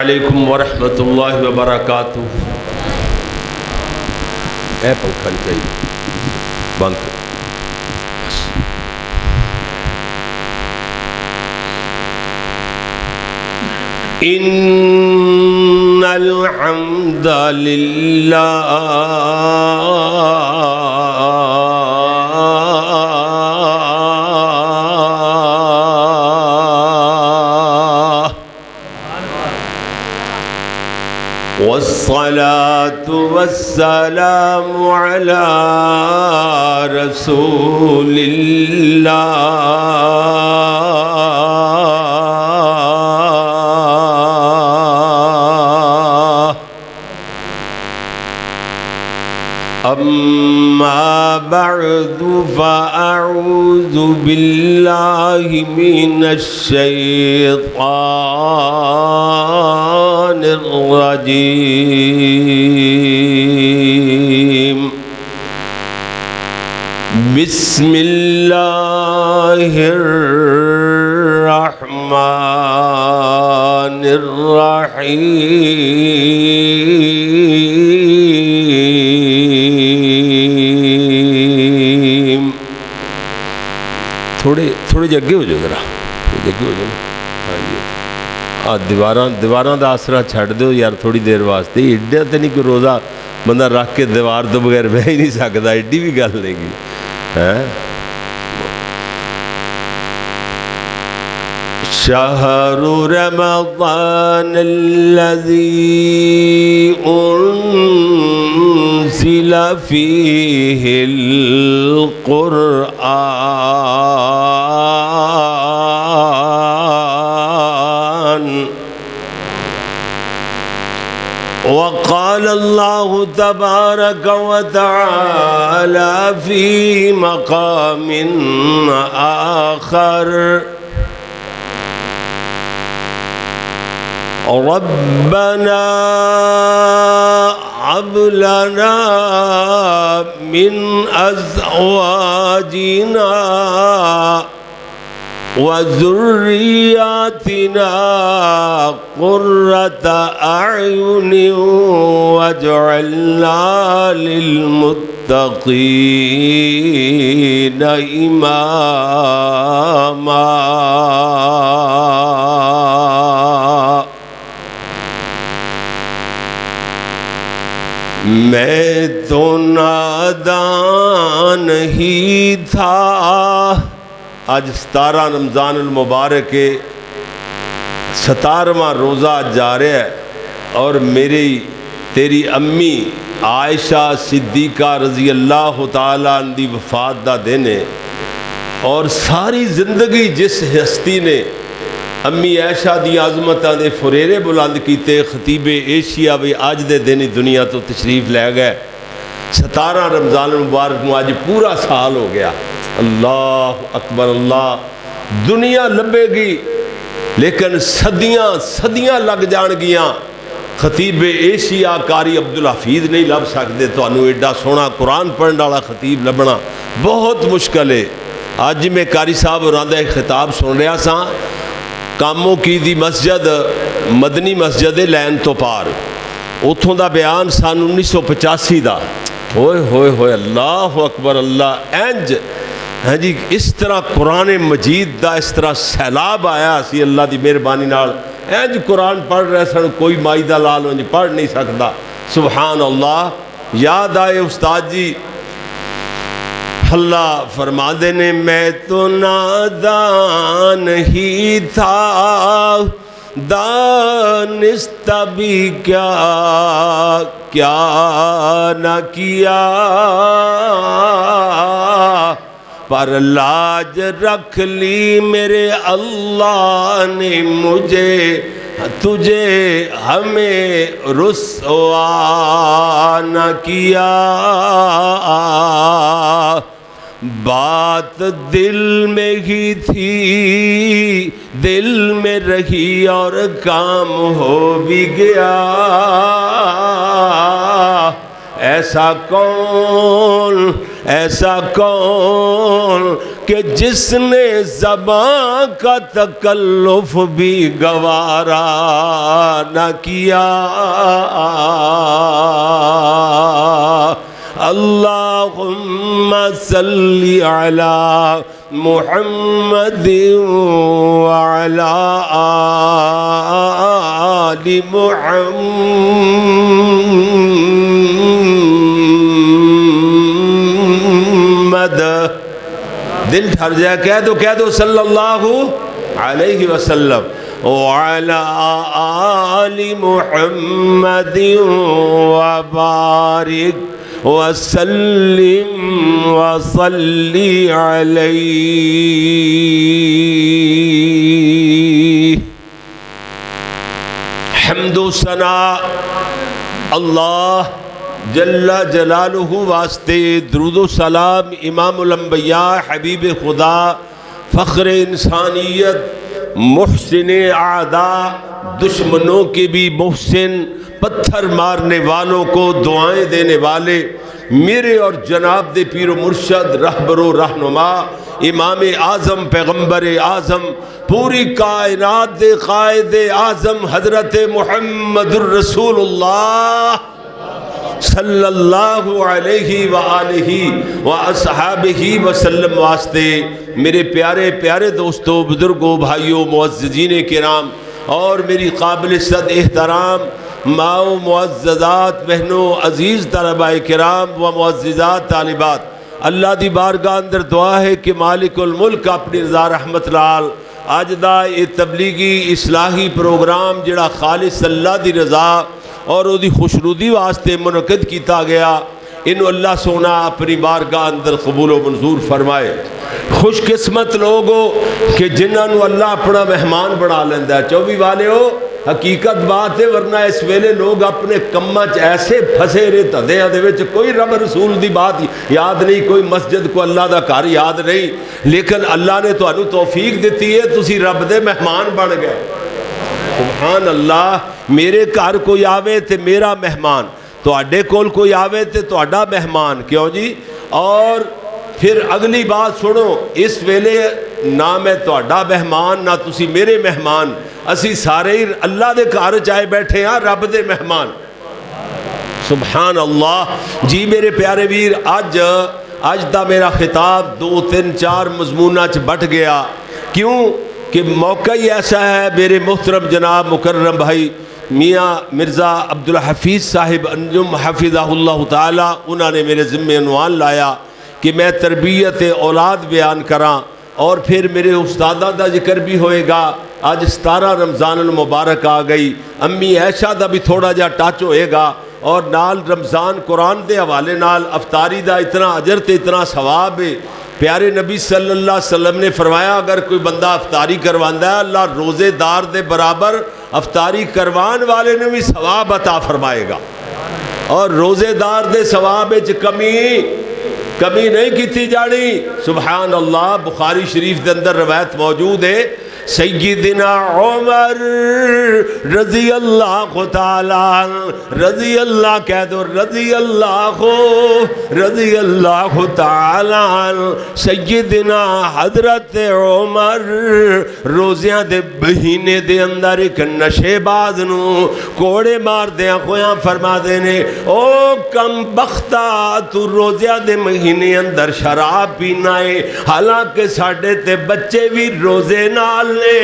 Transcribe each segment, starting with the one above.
علیکم ورحمۃ اللہ وبرکاتہ۔ اے پنکھا نہیں چاہیے بند کر۔ ان الحمد للہ والصلاة والسلام على رسول الله أما بعد فأعوذ بالله من الشيطان الرجيم بسم الله الرحمن الرحيم۔ تھوڑے جگہ ہو جاؤ، ذرا جگہ ہو جاؤ۔ ہاں جی، دیواراں دا آسرا چھڑ دو یار تھوڑی دیر واسطے۔ ایڈا تو نہیں کہ روزہ بندہ رکھ کے دیوار تو بغیر بہ ہی نہیں سکتا، ایڈی بھی گل نہیں گی۔ شہر رمضان الذی انزل فیہ القرآن وقال اللہ تبارک وتعالی فی مقام آخر ربنا هب لنا من ازواجنا وذرياتنا قرة اعين واجعلنا للمتقين اماما۔ میں تو نادان ہی تھا۔ آج 17 رمضان المبارک کے 17واں روزہ جا رہا ہے اور تیری امی عائشہ صدیقہ رضی اللہ تعالیٰ عنہ دی وفات دا دن ہے، اور ساری زندگی جس ہستی نے امی عائشہ دی عظمتاں دے فریرے بلند کیتے، خطیب ایشیا بھی آج دے دن دنیا تو تشریف لے گئے۔ 17 رمضان المبارک میں آج پورا سال ہو گیا۔ اللہ اکبر اللہ، دنیا لبے گی لیکن صدیاں لگ جان گیاں، خطیب ایشیا قاری عبدالحفیظ نہیں لب سکتے۔ تو انہوں ایڈا سونا قرآن پڑھنے والا خطیب لبنا بہت مشکل ہے۔ آج میں قاری صاحب ہوراں دا خطاب سن رہا سا، کاموں کی دی مسجد مدنی مسجد لین تو پار، اتھوں دا بیان سن 1985 دا۔ ہوئے ہوئے ہوئے، اللہ اکبر اللہ، اینج ہاں جی اس طرح قرآن مجید دا اس طرح سیلاب آیا سی اللہ دی مہربانی نال، اینج قرآن پڑھ رہے سن کوئی مائی دا لال ہو جی پڑھ نہیں سکتا۔ سبحان اللہ، یاد آئے استاد جی اللہ فرما دینے میں تو نادان ہی تھا، دانست بھی کیا نہ کیا، پر لاج رکھ لی میرے اللہ نے مجھے، تجھے ہمیں رسوا نہ کیا۔ بات دل میں ہی تھی، دل میں رہی اور کام ہو بھی گیا، اے ایسا کون کہ جس نے زبان کا تکلف بھی گوارا نہ کیا. اللہم صلی علی محمد وعلی آل محمد. دل ٹھر جائے کہہ دو صلی اللہ علیہ وسلم. وعلی آل محمد وبارک وسلم وصلی علیہ. حمد و ثنا اللہ جل جلالہ واسطے، درود و سلام امام الانبیاء حبیب خدا فخر انسانیت محسن اعداء دشمنوں کے بھی محسن پتھر مارنے والوں کو دعائیں دینے والے میرے اور جناب دے پیر و مرشد رہبر و رہنما امام اعظم پیغمبر اعظم پوری کائنات دے قائد اعظم حضرت محمد الرسول اللہ صلی اللہ علیہ وآلہ وآصحابہ وسلم واسطے میرے پیارے پیارے دوستو، بزرگوں، بھائیوں، معززین کرام اور میری قابل صد احترام ماؤں، معززات بہنوں، عزیز طلباء کرام و معززات طالبات، اللہ دی بارگاہ اندر دعا ہے کہ مالک الملک اپنی رضا رحمت لال اج دا یہ تبلیغی اصلاحی پروگرام جڑا خالص اللہ دی رضا اور وہ دی خوشنودی واسطے منعقد کیتا گیا، انہوں اللہ سونا اپنی بارگاہ اندر قبول و منظور فرمائے. خوش قسمت لوگو کہ جنہوں اللہ اپنا مہمان بنا لیندہ ہے. 24 والے ہو حقیقت بات ہے، ورنہ اس ویلے لوگ اپنے کمچ ایسے پھسے رہے تھدیاں دے وچ کوئی رب رسول دی بات یاد نہیں، کوئی مسجد کو اللہ دا گھر یاد نہیں، لیکن اللہ نے تو توفیق دیتی ہے، تسی رب دے مہمان بن گئے. سبحان اللہ. میرے گھر کوئی آوے تے میرا مہمان، تو اڈے کول کوئی آوے تے تو اڈا مہمان. کیوں جی؟ اور پھر اگلی بات سنو، اس ویلے نہ میں تو اڈا مہمان نہ تسی میرے مہمان، اسی سارے ہی اللہ دے گھر چائے بیٹھے ہیں، رب دے مہمان. سبحان اللہ. جی میرے پیارے ویر، اج دا میرا خطاب 2 3 4 مضمونہ چ بٹ گیا. کیوں کہ موقع ہی ایسا ہے. میرے محترم جناب مکرم بھائی میاں مرزا عبدالحفیظ صاحب انجم حفظہ اللہ تعالی، انہوں نے میرے ذمہ عنوان لایا کہ میں تربیت اولاد بیان کراں، اور پھر میرے استادہ دا ذکر بھی ہوئے گا. آج 17 رمضان المبارک آ گئی، امی عائشہ دا بھی تھوڑا جا ٹچ ہوئے گا، اور نال رمضان قرآن دے حوالے نال افطاری دا اتنا اجر تے اتنا ثواب ہے. پیارے نبی صلی اللہ علیہ وسلم نے فرمایا اگر کوئی بندہ افطاری کرواندہ ہے، اللہ روزے دار دے برابر افطاری کروان والے نے بھی ثواب عطا فرمائے گا، اور روزے دار دے ثواب وچ کمی نہیں کیتی جانی. سبحان اللہ. بخاری شریف دے اندر روایت موجود ہے، سیدنا عمر رضی اللہ تعالیٰ رضی اللہ کہہ دو رضی اللہ تعالیٰ سیدنا حضرت عمر روزیاں دے مہینے دے اندر ایک نشے باز نو کوڑے مار دیاں خویاں فرما دینے، او کم بختہ تو روزیاں دے مہینے اندر شراب پینا ہے، حالانکہ ساڑھے تے بچے بھی روزے نال نے.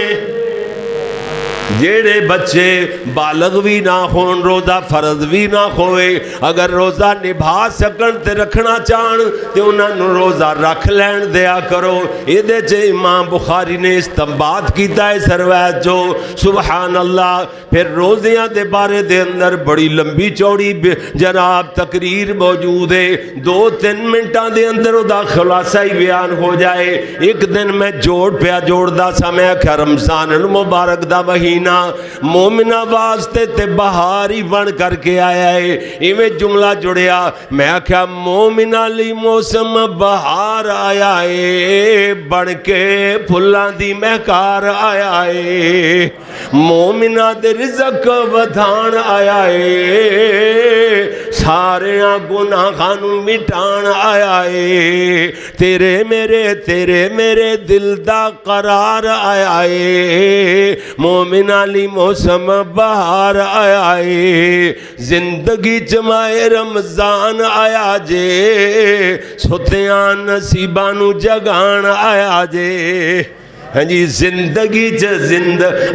جیڑے بچے بالغ بھی نہ ہون، روزہ فرض بھی نہ ہوئے، اگر روزہ نبھا سکن تے رکھنا چاہن تے انہاں نو روزہ رکھ لین دیا کرو. ایدے چے امام بخاری نے استنباط کیتا ہے روایت جو سبحان اللہ. پھر روزیاں دے بارے دے اندر بڑی لمبی چوڑی جناب تقریر موجود ہے، 2-3 منٹاں دے اندر دا خلاصہ ہی بیان ہو جائے. ایک دن میں جوڑدا سا، میں کہ رمضان المبارک دا مہینہ مومنہ واسطے تے بہاری بن کر کے آیا ہے، ایویں جملہ جڑیا. میں کہا مومنہ لی موسم بہار آیا ہے، بن کے پھلاں دی مہکار آیا ہے، مومنہ دے رزق ودھان آیا ہے، سارے گناہاں نوں مٹان آیا ہے، تیرے میرے دل دا قرار آیا ہے، مومن علی موسم بہار آیا ہے، زندگی چ ماہ رمضان آیا جے، ستیاں نصیباں نوں جگان آیا جے۔ ہاں جی زندگی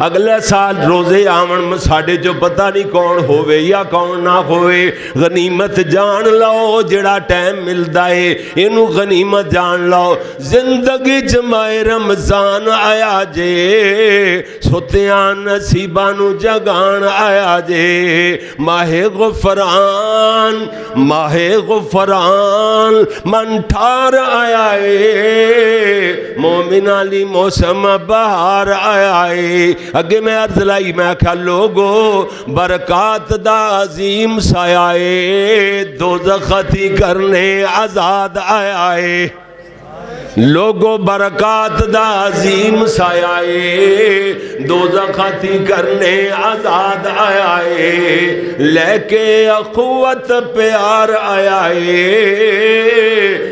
اگلے سال روزے آون ساڈے جو پتہ نہیں کون ہوئے یا کون نہ ہوئے، غنیمت جان لو، جڑا ٹائم ملدا ہے اینو غنیمت جان لو۔ زندگی چ ماہ رمضان آیا جے، ستیاں نصیباں نوں جگان آیا جے، ماہ غفران من ٹھار آیا ہے، مومن علی موسم بہار آیا ہے۔ اگے میں عرض لائی، میں کہا لوگو برکات دا عظیم سایہ ہے، دوزخ تھی کرنے آزاد آیا ہے۔ لوگو برکات دا عظیم سایہ ہے، دوزخ تھی کرنے آزاد آیا ہے، لے کے اخوت پیار آیا ہے،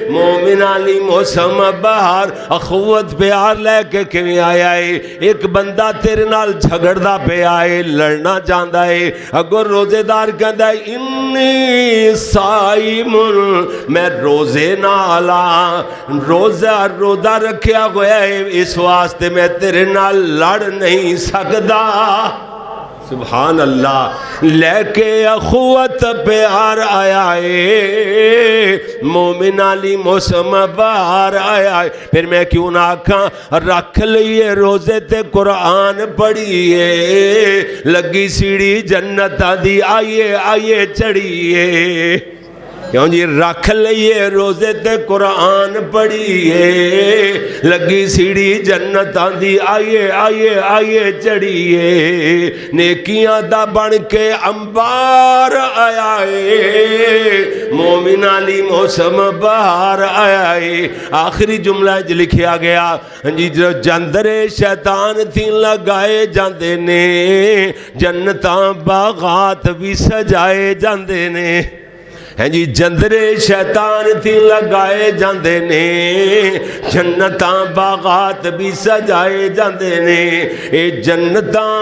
مومن علی موسم بہار اخوت پیار لے کے کیوں آیا ہے؟ ایک بندہ تیرے نال جھگڑدا پہ آئے، لڑنا چاہتا ہے، اگر روزے دار کہتا ہے انی صائم، میں روزے نالا روزہ رکھیا گیا ہے، اس واسطے میں تیرے نال لڑ نہیں سکدا۔ سبحان اللہ، لے کے اخوت پیار آیا ہے، مومن علی موسم بہار آیا ہے۔ پھر میں کیوں نہ آکھاں رکھ لئیے روزے تے قرآن پڑھیے، لگی سیڑھی جنتاں دی آئیے چڑھیے۔ کیوں جی رکھ لئیے روزے تے قرآن پڑھیے، لگی سیڑھی جنتاں دی آئیے چڑھیے، نیکیاں دا بن کے انبار آیا ہے، مومن علی موسم بہار آیا ہے۔ آخری جملہ جو لکھیا گیا، جی جو جندرے شیطان تھی لگائے جاندے نے، جنتاں باغات بھی سجائے جاندے نے۔ ہیں جی جندرے شیطان تھی لگائے جاندے نے، جنتاں باغات بھی سجائے جاندے نے، اے جنتاں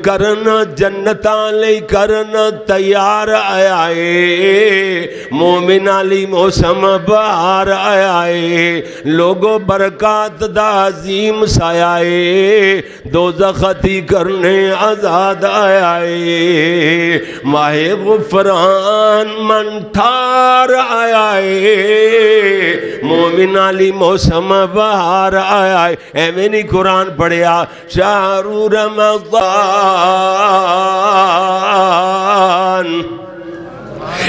کرن جنتاں لئی کرن تیار آیا ہے، مومن علی موسم بہار آیا ہے۔ لوگو برکات دا عظیم سایہ ہے، دوزخ تھی کرنے آزاد آیا ہے، ماہ غفران من ٹھار آیا ہے، مومن علی موسم بہار آیا ہے۔ اے میں نہیں قرآن پڑھیا، شہر رمضان،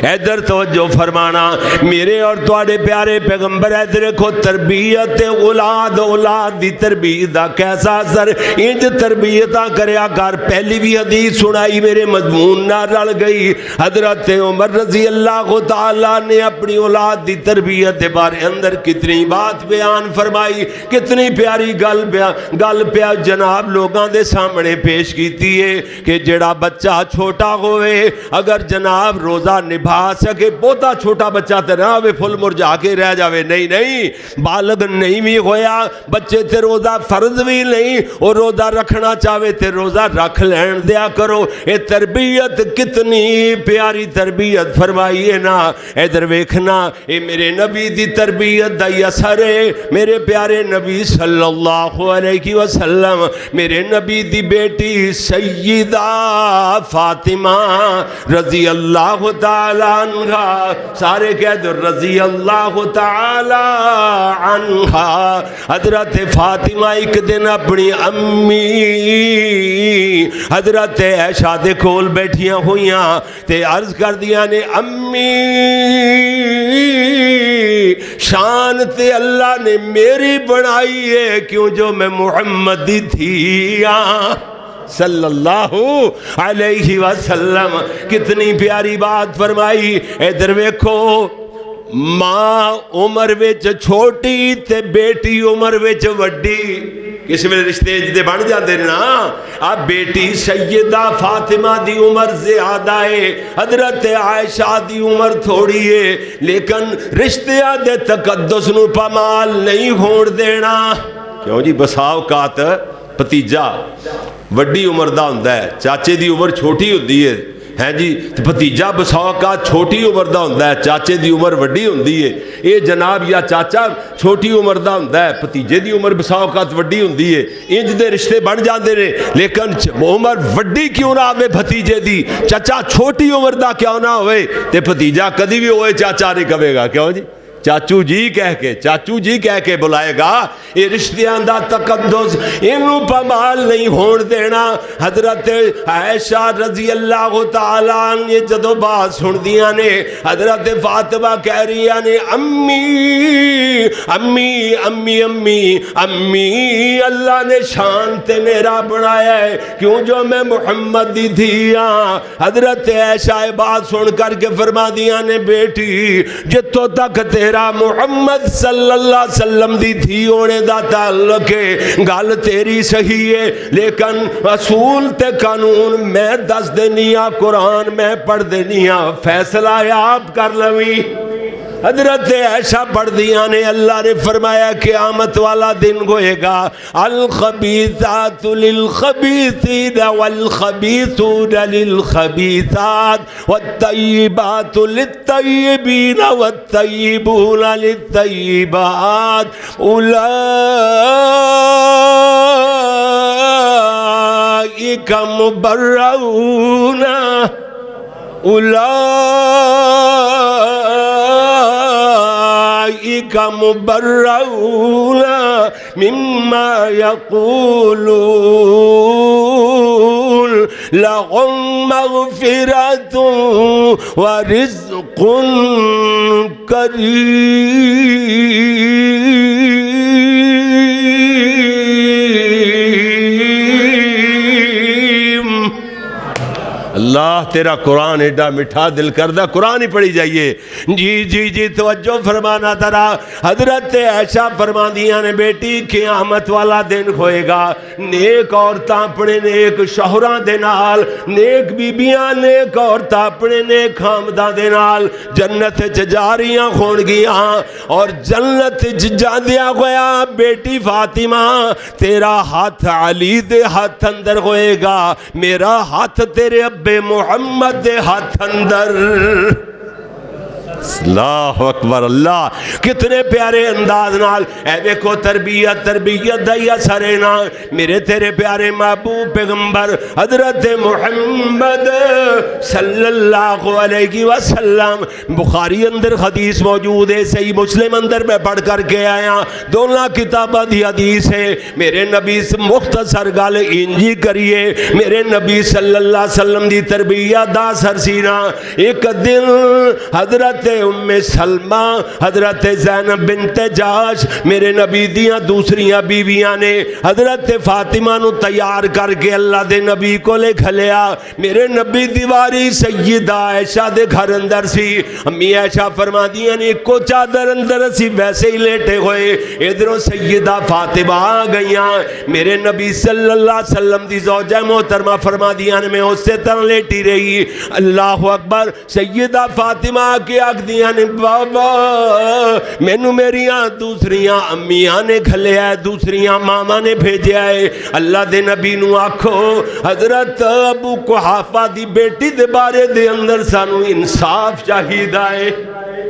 ادھر توجہ فرمانا میرے اور تواڈے پیارے پیغمبر، ادھر دیکھو تربیت اولاد دی تربیت دا کیسا اثر، انج تربیتاں کریا کر۔ پہلی بھی حدیث سنائی میرے مضمون نہ رل گئی، حضرت عمر رضی اللہ تعالیٰ نے اپنی اولاد دی تربیت کے بارے اندر کتنی بات بیان فرمائی، کتنی پیاری گل پیا جناب لوگاں دے سامنے پیش کیتی ہے کہ جڑا بچہ چھوٹا ہوئے اگر جناب روزہ نبھا سکے، بہتا چھوٹا بچہ تے نہ ہوئے پھل مرجھا کے رہ جاوے، نہیں بالغ نہیں بھی ہویا، بچے تے روزہ فرض بھی نہیں، اور روزہ رکھنا چاہے تے روزہ رکھ لین دیا کرو۔ اے تربیت کتنی پیاری تربیت فرمائی ہے نا۔ ادھر ویکھنا اے میرے نبی دی تربیت دا اثر ہے، میرے پیارے نبی صلی اللہ علیہ وسلم، میرے نبی دی بیٹی سیدہ فاطمہ رضی اللہ تعالی عنہ، سارے کہہ دو رضی اللہ تعالی عنہ۔ حضرت فاطمہ ایک دن اپنی امی حضرت عائشہ دے کول بیٹھیاں ہویاں تے عرض کر دیا نے، امی شان تے اللہ نے میری بنائی ہے، کیوں جو میں محمدی تھی صلی اللہ علیہ وسلم۔ کتنی پیاری بات فرمائی۔ ادھر ویکھو، ماں عمر وچ چھوٹی تے بیٹی عمر وچ وڈی، کس ویلے رشتے جدے بن جاندے نا. اب بیٹی سیدہ فاطمہ دی عمر زیادہ ہے، حضرت عائشہ دی عمر تھوڑی ہے، لیکن رشتیاں دے تقدس نو پامال نہیں ہون دینا. کیوں جی؟ بسا اوقات بھتیجا وڈی عمر دا ہوندا ہے، چاچے دی عمر چھوٹی ہوندی ہے جی، تو بھتیجا بسا اوقات چھوٹی عمر دا ہوندا ہے، چاچے دی عمر وڈی ہوندی ہے. اے جناب یا چاچا چھوٹی عمر دا ہوندا ہے، بھتیجے دی عمر بسا اوقات وڈی ہوندی ہے. انج دے رشتے بن جاندے نے، لیکن عمر وڈی کیوں نہ ہوے بھتیجے دی، چچا چھوٹی عمر دا کیوں نہ ہوئے، تے بھتیجا کدی بھی ہوئے چاچا نہیں کہے گا. کیوں جی؟ چاچو جی کہہ کے بلائے گا. یہ رشتیاں دا تقدس انہوں پامال نہیں ہون دینا. حضرت عائشہ رضی اللہ تعالیٰ عنہ جدو بات سن دیا نے، حضرت فاطمہ کہہ رہی نے امی امی امی امی امی، اللہ نے شان تے میرا بنایا ہے، کیوں جو میں محمد دی تھی. حضرت عائشہ بات سن کر کے فرما دیا نے بیٹی جتوں تک تیرا محمد صلی اللہ علیہ وسلم دی تھی ہونے دا تعلق ہے، گل تیری صحیح ہے، لیکن اصول تے قانون میں دس دینیا، قرآن میں پڑھ دینیا، فیصلہ آپ کر لوی. حضرت عائشہ پڑھ دیا نے، اللہ نے فرمایا قیامت والا دن ہوئے گا، الخبیثات للخبیثین والخبیثون للخبیثات والطیبات للطیبین والطیبون للطیبات اولئک مبرؤون اولئک مبرؤون مما یقولون لهم مغفرۃ ورزق کریم. اللہ تیرا قرآن ایڈا میٹھا دل کردہ، قرآن ہی پڑھی جائیے. جی جی جی توجہ فرمانا ترا. حضرت عائشہ فرما دیا نے بیٹی قیامت والا دن ہوئے گا، نیک عورتاں اپنے نیک شوہراں دے نال، نیک بیبیاں نیک عورتاں اپنے نیک خامداں دے نال جنت چ جاریاں ہون گیاں. اور جنت چ جاندیاں ہویا بیٹی فاطمہ تیرا ہاتھ علی دے ہاتھ اندر ہوئے گا، میرا ہاتھ تیرے ابے محمد دے ہاتھ اندر. اللہ اکبر. اللہ کتنے پیارے انداز نال اے دیکھو تربیت دا ہی اثر ہے نا. میرے تیرے پیارے محبوب پیغمبر حضرت محمد صلی اللہ علیہ وسلم، بخاری اندر حدیث موجود ہے، صحیح مسلم اندر میں پڑھ کر کے آیا، دونوں کتابہ دی حدیث ہے. میرے نبی سے مختصر گل انجی کریے، میرے نبی صلی اللہ علیہ وسلم دی تربیت دا اثر سینا. ایک دن حضرت ام سلمہ، حضرت زینب بنت جاش، میرے نبی دیاں دوسریاں بیویاں نے حضرت فاطمہ نو تیار کر کے اللہ دے نبی کو لے کھلیا. میرے نبی دیواری سیدہ عائشہ دے گھر اندر سی. امی عائشہ فرما دیا نے کو چادر اندر سی ویسے ہی لیٹے ہوئے، ادھروں سیدہ فاطمہ آ گئیاں. میرے نبی صلی اللہ علیہ وسلم دی زوجہ محترمہ فرما دیا نے میں اس سے طرح لیٹی رہی. اللہ اکبر. سیدہ فاطمہ کے دیا نے بابا مینو میریاں دوسریاں امیاں نے گھلیا ہے، دوسریاں ماما نے بھیجیا ہے. اللہ دے نبی نو آکھو حضرت ابو قحافہ دی بیٹی دے بارے دے اندر سانو انصاف چاہیدا ہے.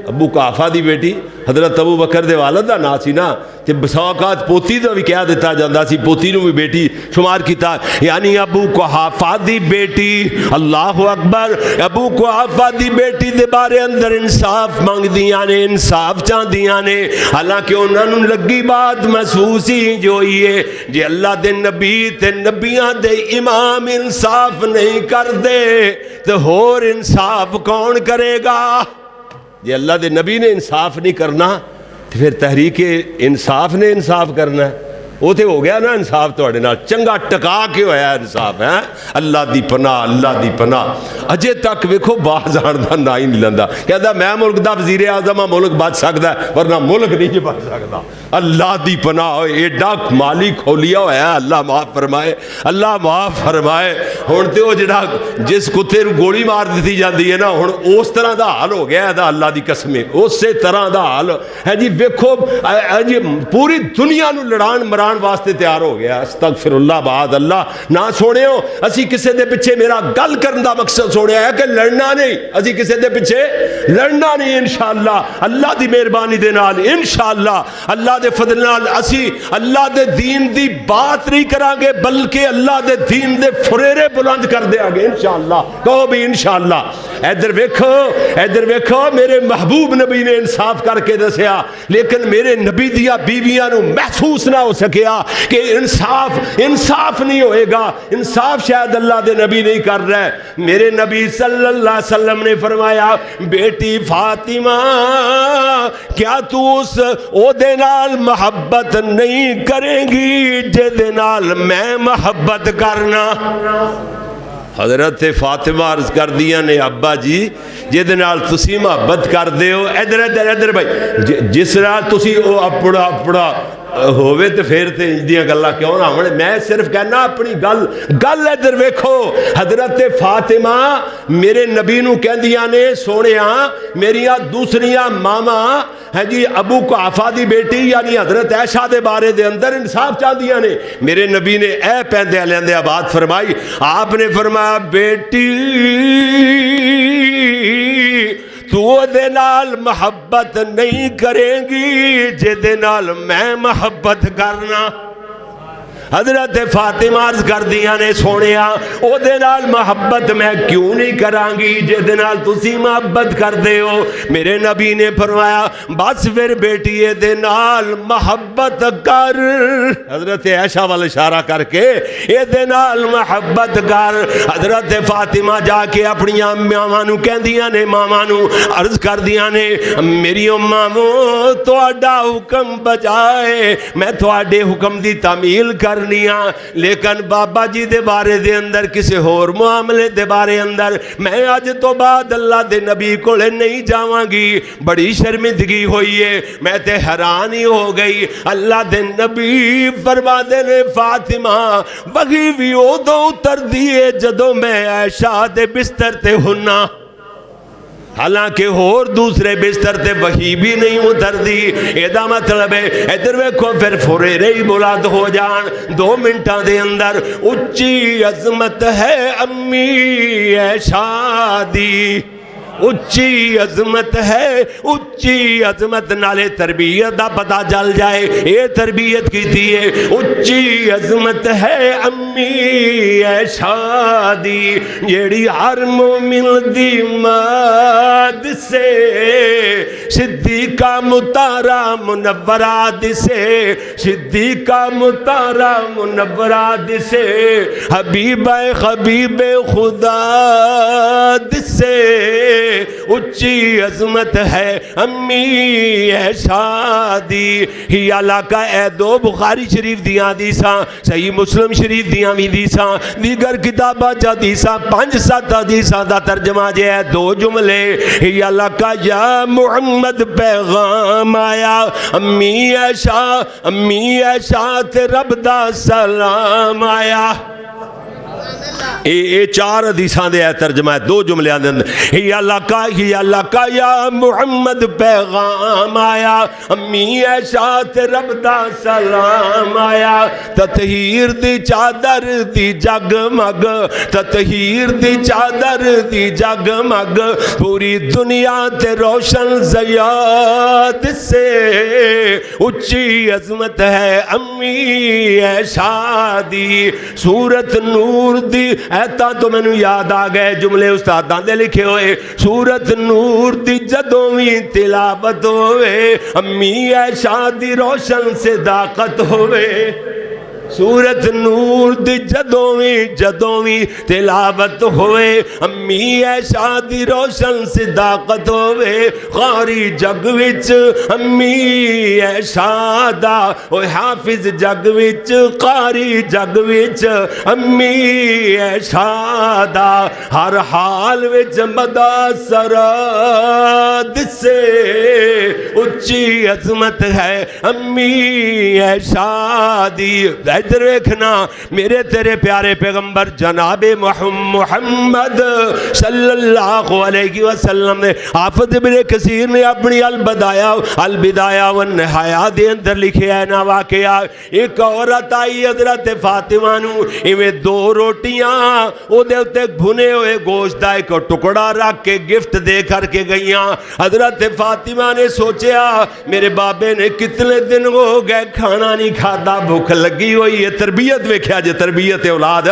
ابو قحافہ دی بیٹی حضرت ابو بکر دے والد دا نا سی نا، تے بسا اوقات پوتی دا بھی کہہ دیتا جاندا سی، پوتی نو بھی بیٹی شمار کیتا، یعنی ابو قحافہ دی بیٹی. اللہ اکبر. ابو قحافہ دی بیٹی دے بارے اندر انصاف مانگ دیاں نے، انصاف چاہ دیاں نے. حالانکہ انہاں نوں لگی بات محسوس ہی جو ہوئی ہے جی اللہ دے نبی تے نبیاں دے امام انصاف نہیں کر دے تو ہور انصاف کون کرے گا؟ جی اللہ دے نبی نے انصاف نہیں کرنا تو پھر تحریک انصاف نے انصاف کرنا ہے. وہ تو ہو گیا نا انصاف تواڈے نال چنگا ٹکا کے ہویا انصاف ہے اللہ دی پناہ اللہ دی پناہ اجے تک ویکھو باز آن دا نا ہی نہیں لیندا کہندا میں ملک دا وزیر اعظم ہاں ملک بچ سکدا ہے ورنہ ملک نہیں بچ سکدا اللہ دی پناہ ایڈا مالی کھولیا ہوا ہے اللہ معاف فرمائے اللہ معاف فرمائے ہن تے او جڑا جس کتے نو گولی مار دتی جاندی ہے نا ہن اس طرح دا حال ہو گیا ہے اللہ دی قسم اسی طرح دا حال ہے جی ویکھو جی پوری دنیا نو لڑان مران واسطے تیار ہو گیا استغفر اللہ بعد اللہ نہ سونیو اسی کسے دے پیچھے میرا گل کرن دا مقصد سونیا ہے کہ لڑنا نہیں اسی کسے دے پیچھے لڑنا نہیں انشاءاللہ اللہ دی مہربانی دے نال انشاءاللہ اللہ دے فضل نال اسی اللہ دے دین دی بات نہیں کران گے بلکہ اللہ دے دین دے فریرے بلند کر دیا گے انشاءاللہ کہو بھی انشاءاللہ ادھر ویکھو میرے محبوب نبی نے انصاف کر کے دسیا لیکن میرے نبی دیا بیویاں نو محسوس نہ ہو سکیا کہ انصاف نہیں ہوئے گا انصاف شاید اللہ دے نبی نہیں کر رہے میرے نبی صلی اللہ علیہ وسلم نے فرمایا بیٹی فاطمہ کیا تو اس عہدے نال محبت نہیں کرے گی جے نال میں محبت کرنا حضرت فاطمہ عرض کر دیا نے ابا جی جے نال تسی محبت کر دے ہو ادھر بھائی جس نال تسی او اپنا ہووے تے پھر تے دیاں گلاں کیوں نہ ہون میں صرف کہنا اپنی گل ادھر ویکھو حضرت فاطمہ میرے نبی نو کہندیاں نے سونیا میریاں دوسریاں ماما ہے جی ابو قحافہ دی بیٹی یعنی حضرت عائشہ دے بارے دے اندر انصاف چاہدیاں نے میرے نبی نے اے پیندے لیندے بات فرمائی آپ نے فرمایا بیٹی تو دے نال محبت نہیں کرے گی جے دے نال میں محبت کرنا حضرت فاطمہ عرض کر دیا نے سونیا او دے نال محبت میں کیوں نہیں کران گی جے دے نال تسی محبت کر دے ہو میرے نبی نے فرمایا بس پھر بیٹی دے نال محبت کر حضرت عائشہ وال اشارہ کر کے اے دے نال محبت کر حضرت فاطمہ جا کے اپنی ماواں نو کہندیاں نے ماواں نو عرض کر دیا نے میری مامو تہاڈا حکم بجائے میں تہاڈے حکم دی تعمیل کر لیکن بابا جی دے بارے دے اندر کسی اور معاملے دے بارے اندر میں آج تو بعد اللہ دے نبی کو لے نہیں جاواں گی بڑی شرمندگی ہوئی ہے میں تے حیران ہی ہو گئی اللہ دے نبی فرما دے نے فاطمہ وہی بھی ادو اتر دیے جدو میں عائشہ دے بستر تے ہننا حالانکہ اور دوسرے بستر تے وہی بھی نہیں اتر دی ایدہ مطلب ہے ادھر ویکھو پھر فریرے ہی بلند ہو جان 2 منٹاں دے اندر اچھی عظمت ہے امی عائشہ دی اچھی عظمت ہے اچھی عظمت نالے تربیت دا پتہ چل جائے اے تربیت کی دیئے اچھی عظمت ہے امی عائشہ دی جیڑی ہر مومن دی ماد سے صدیقہ مطہرہ منورہ دسے صدیقہ مطہرہ منورہ دسے حبیب خدا دسے اچھی عظمت ہے امی عائشہ دی ہی علاقہ اے 2 بخاری شریف دیاں حدیثاں صحیح مسلم شریف دیاں بھی حدیثاں دیگر کتاباں چ حدیثاں 5-7 حدیثاں دا ترجمہ جے ہے 2 جملے ہی علاقہ یا محمد پیغام آیا امی عائشہ تے رب دا سلام آیا اے 4 حدیثاں دے ترجمہ ہے 2 جملیاں دے اندر ہی اللہ کا یا محمد پیغام آیا امی عائشہ تے رب دا سلام آیا تطہیر دی چادر دی جگمگ تطہیر دی چادر دی جگمگ پوری دنیا تے روشن زیاد سے اچھی عظمت ہے امی عائشہ دی سورت نور دی ایتا تو میں نے یاد آ گئے جملے استادان دے لکھے ہوئے سورت نور دی جدویں تلاوت ہوئے امی عائشہ دی روشن صداقت ہوئے سورت نور دی جدوں وی تلاوت ہوئے امی عائشہ دی روشن صداقت ہوئے قاری جگ وچ امی عائشہ دا او حافظ جگ وچ قاری جگ وچ امی عائشہ دا ہر حال وچ مداثر دسے اچھی عظمت ہے امی عائشہ دی۔ ادھر دیکھنا میرے تیرے پیارے پیغمبر جناب محمد صلی اللہ علیہ وسلم نے حافظ ابن کثیر نے اپنی البدایہ والنہایہ دے اندر لکھے ہے نا واقعہ، ایک عورت آئی حضرت فاطمہ نو ایویں دو روٹیاں او دے اتے بھنے ہوئے گوشت دا ایک ٹکڑا رکھ کے گفٹ دے کر کے گئیاں۔ حضرت فاطمہ نے سوچیا میرے بابے نے کتنے دن ہو گئے کھانا نہیں کھادا، بھوک لگی ہوئی ہے۔ تربیت ویکھیا جے تربیت اولاد،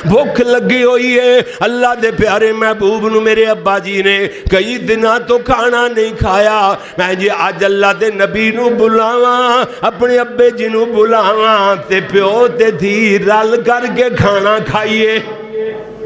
بھوک لگی ہوئی ہے۔ اللہ دے پیارے محبوب نو میرے ابا جی نے کئی دنوں تو کھانا نہیں کھایا، میں جی آج اللہ دے نبی نو بلاواں، اپنے ابے جی نو بلاواں تے پیو تے دھی رل کر کے کھانا کھائیے۔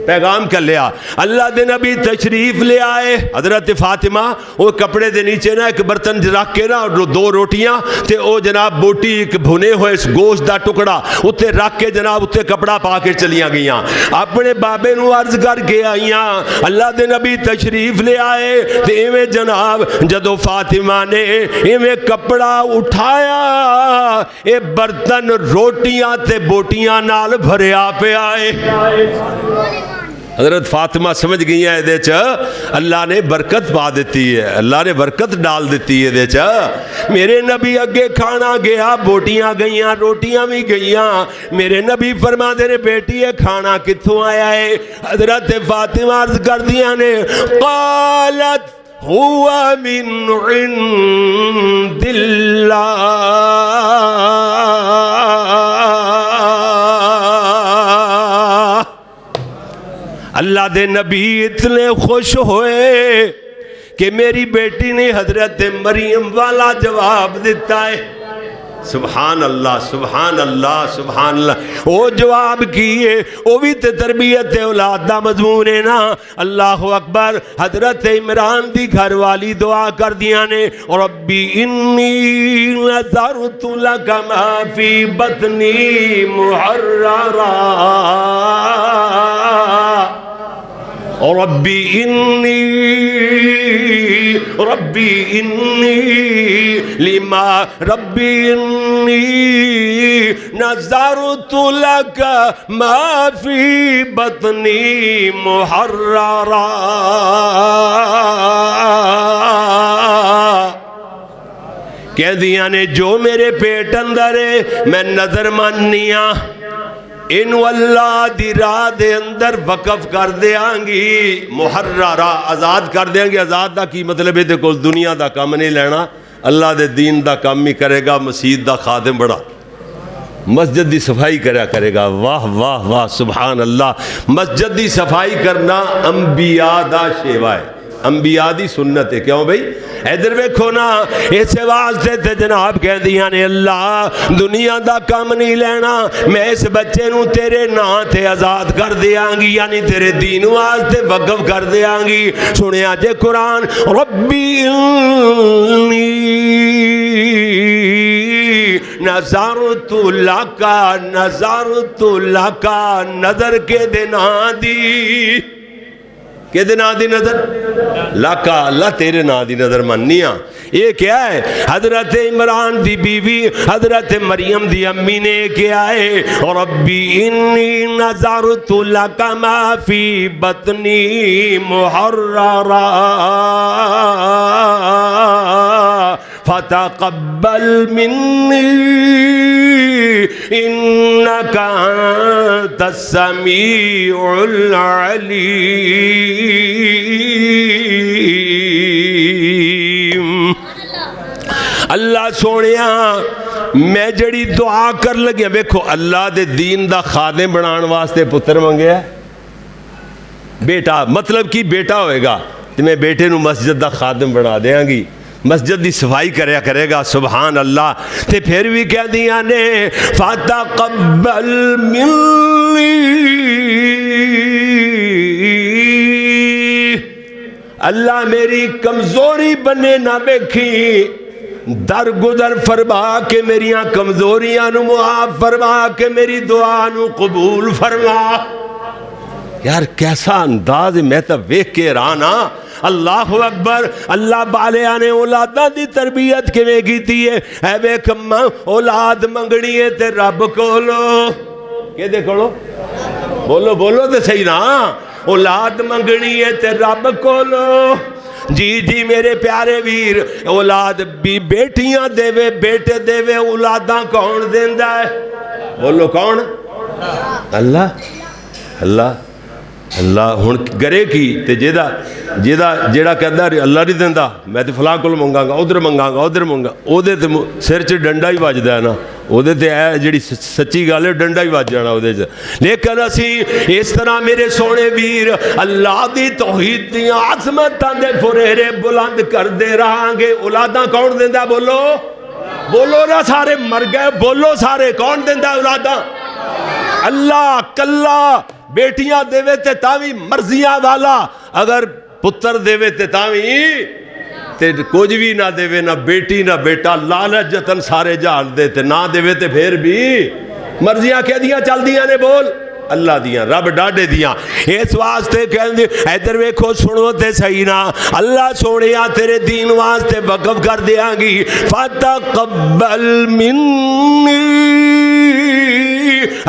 پیغام کر لیا، اللہ دے نبی تشریف لے آئے۔ حضرت فاطمہ وہ کپڑے دے نیچے نا ایک برتن رکھ کے نا دو روٹیاں تے او جناب بوٹی ایک بھنے ہوئے گوشت دا ٹکڑا اتے رکھ کے جناب اتے کپڑا پا کے چلیاں گئیاں، اپنے بابے نو عرض کر کے آئیاں اللہ دے نبی تشریف لے آئے۔ تے ایویں جناب جدو فاطمہ نے ایویں کپڑا اٹھایا، اے برتن روٹیاں تے بوٹیاں نال بھریا پہ آئے۔ حضرت فاطمہ سمجھ گئی ہیں دے چا اللہ نے برکت پا دیتی ہے، اللہ نے برکت ڈال دیتی ہے دے چا۔ میرے نبی اگے کھانا گیا، بوٹیاں گئیاں، روٹیاں بھی گئیاں۔ میرے نبی فرما دے رہے بیٹی ہے کھانا کتھوں آیا ہے؟ حضرت فاطمہ عرض کر دیا نے قالت ہوا من عند اللہ، اللہ دے نبی اتنے خوش ہوئے کہ میری بیٹی نے حضرت مریم والا جواب دیتا ہے۔ سبحان اللہ سبحان اللہ سبحان اللہ، وہ جواب کیے وہ بھی تے تربیت اولاد دا مضمون ہے نا۔ اللہ اکبر۔ حضرت عمران دی گھر والی دعا کر دیا نے ربی انی نذرت لک ما فی بطنی محررا، ربی انی لما ربی انی نذرت لک ما فی بطنی محررا، کہہ دیا نے جو میرے پیٹ اندر ہے میں نظر ماننیاں انو اللہ دی راہ دے اندر وقف کر دیاں گی، محررہ آزاد کر دیاں گی۔ آزاد دا کی مطلب ہے دیکھو دنیا دا کام نہیں لینا، اللہ دے دین دا کام ہی کرے گا، مسجد دا خادم بڑا، مسجد دی صفائی کرے گا۔ واہ واہ واہ سبحان اللہ۔ مسجد دی صفائی کرنا انبیاء دا شیوا ہے، انبیاء دی سنت ہے۔ کیوں بھئی؟ ادھر ویکھو نا، اس واسطے تے جناب کہہ دیاں نے اللہ دنیا دا کام نہیں لینا، میں اس بچے نو تیرے نام تے آزاد کر دیاں گی، یعنی تیرے دین واسطے وقف کر دیاں گی۔ سنیا جے قرآن ربی انی نذرت لکا، نظر کے دینا دی، کہ دے نا دی نظر لاکا، اللہ تیرے نا دی نظر مننیاں۔ یہ کیا ہے؟ حضرت عمران دی بیوی حضرت مریم دی امی نے کیا ہے ربی انی نذرت لک ما فی بطنی محررا فتقبل منی انک انت السمیع العلیم۔ اللہ سونیاں میں جڑی دعا کر لگیا، ویکھو اللہ دے دین دا خادم بنان واسطے پتر منگیا ہے، بیٹا، مطلب کی بیٹا ہوئے گا تو میں بیٹے نو مسجد دا خادم بنا دیاں گی، مسجد دی صفائی کرے گا سبحان اللہ تے پھر بھی کہندیاں نے فتقبل منی اللہ میری کمزوری بنے نہ ویکھی درگزر فرما کے میریاں کمزوریاں نو معاف فرما کے میری دعا نو قبول فرما. یار کیسا انداز ہے, میں تو ویکھ کے حیران ہاں. اللہ اکبر. اللہ بالیاں نے اولاداں دی تربیت کیویں کیتی ہے. اے ویکھ اولاد منگنی ہے تے رب کولو کیدے کولو بولو بولو تے صحیح نا. اولاد منگنی ہے تے رب کولو. جی جی میرے پیارے ویر, اولاد بھی بیٹیاں دے بیٹے دے اولاداں کون دیندا ہے بولو کون؟ اللہ. اللہ اللہ ہن کرے کی تے جیڑا کہندا اللہ نہیں دیندا میں تے فلاں کول منگاں گا ادھر منگاں گا ادھر منگاں او دے تے سر چ ڈنڈا ہی وجدا ہے نا. او دے تے اے جڑی سچی گل ہے ڈنڈا ہی وج جانا او دے چ. لیکن اسی اس طرح میرے سونے ویر اللہ دی توحید دیاں عظمتاں دے فریرے بلند کردے رہاں گے. اولاداں کون دیندا بولو بولو نا سارے مر گئے بولو سارے کون دیندا اولاداں؟ اللہ. کلا بیٹیاں دیوے تے تاوی مرضیاں والا, اگر پتر دیوے تے تاوی تے کچھ بھی نہ دیوے نہ بیٹی نہ بیٹا لالچ جتن سارے جان دے تے نہ دیوے تے پھر بھی مرضیاں کہہ دیاں چل دیاں نے بول اللہ دیاں رب ڈاڈے دیاں. اس واسطے کہندے ادھر ویکھو سنو تے صحیح نا. اللہ سونیا تیرے دین واسطے وقف کر دیاں گی. فتقبل منی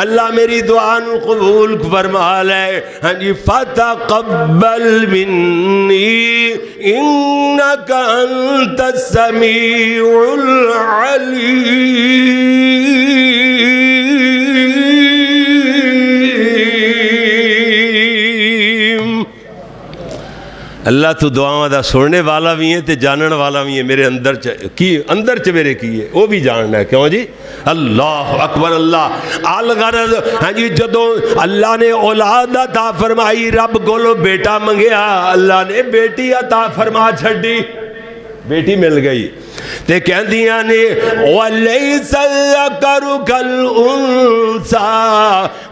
اللہ میری دعا نو قبول فرما لے. ہاں جی فتقبل منی انک انت السمیع العلیم. اللہ تو دعاواں دا سننے والا بھی ہے تے جانن والا بھی ہے. میرے اندر اندر چ میرے کی ہے وہ بھی جاننا ہے. کیوں جی اللہ اکبر. اللہ الغرض ہاں جی جدوں اللہ نے اولاد عطا فرمائی رب کولو بیٹا منگیا اللہ نے بیٹی عطا فرما چھڈی. بیٹی مل گئی تے کہندیاں نے وَلَيْسَ الذَّكَرُ كَالْأُنثَىٰ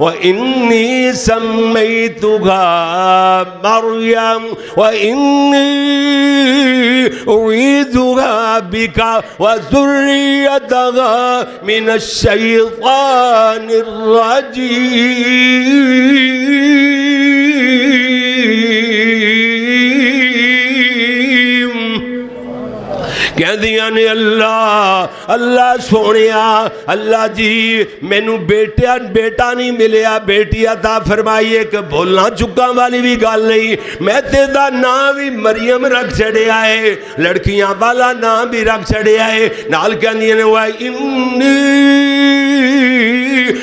وَإِنِّي سَمَّيْتُهَا مَرْيَمَ وَإِنِّي أُعِيذُهَا بِكَ وَذُرِّيَّتَهَا مِنَ الشَّيْطَانِ الرَّجِيمِ. کہندیاں نے اللہ سونیا اللہ جی مینو بیٹا نہیں ملیا بیٹی عطا فرمائی. ایک بولنا چکاں والی بھی گل نہیں. میں تیرا نام بھی مریم رکھ چھڑیا ہے لڑکیاں والا نام بھی رکھ چھڑیا ہے. نال کہندیاں نے وَإِنِّي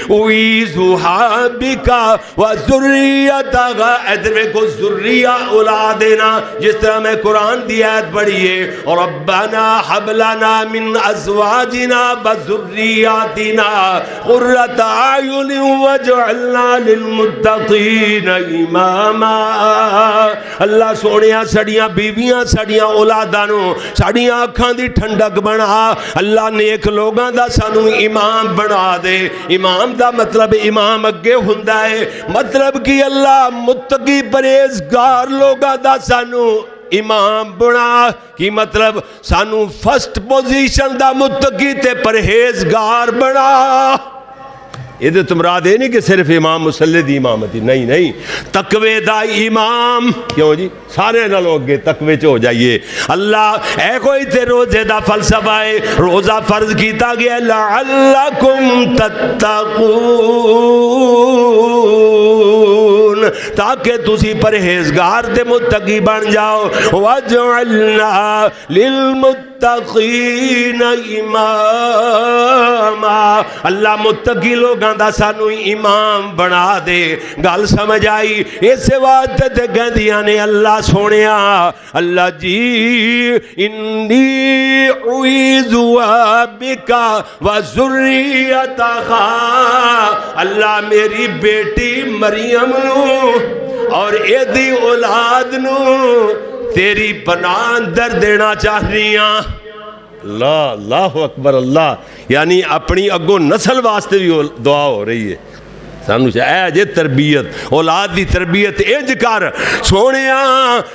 أُعِيذُهَا بِكَ وَذُرِّيَّتَهَا. ادھر کو ذریہ اولاد دینا جس طرح میں قرآن دی آیت پڑھی ہے ربنا حب لنا من ازواجنا وذریاتنا قرۃ اعین واجعلنا للمتقین اماما. اللہ سونیا سڑیاں بیویاں سڑیاں اولاداں نو سڑیاں اکھاں دی ٹھنڈک بنا. اللہ نیک لوگاں دا سانو امام بنا دے. امام دا مطلب امام اگے ہوندا ہے مطلب کہ اللہ متقی پرہیزگار لوگاں دا سانو امام بنا. کی مطلب سانو فرسٹ پوزیشن دا متقی تے پرہیزگار بنا. یہ تو مراد ہے نہیں کہ صرف امام مصلی دی امامتی نہیں تقوی دا امام. کیوں جی سارے نالوں اگے تقوی چ ہو جائیے. اللہ اے کوئی تے روزے دا فلسفہ ہے روزہ فرض کیتا گیا لعلکم تتقون تاکہ تسی پرہیزگار تے متقی بن جاؤ. وَجْعَلْنَا لِلْمُتَّقِينَ إِمَامًا. اللہ متقی لوگاں دا سانو امام بنا دے. گل سمجھ آئی؟ اس واسطے تے کہندیاں نے اللہ سونیا اللہ جی انی اعیذها بک وذریتها. اللہ میری بیٹی مریم نو اور ایدی اولاد نو تیری پناہ اندر دینا چاہنی ہاں۔ اللہ اللہ اکبر اللہ، یعنی اپنی اگوں نسل واسطے بھی دعا ہو رہی ہے۔ سانو اے جے تربیت، اولاد دی تربیت انج کر سونیا،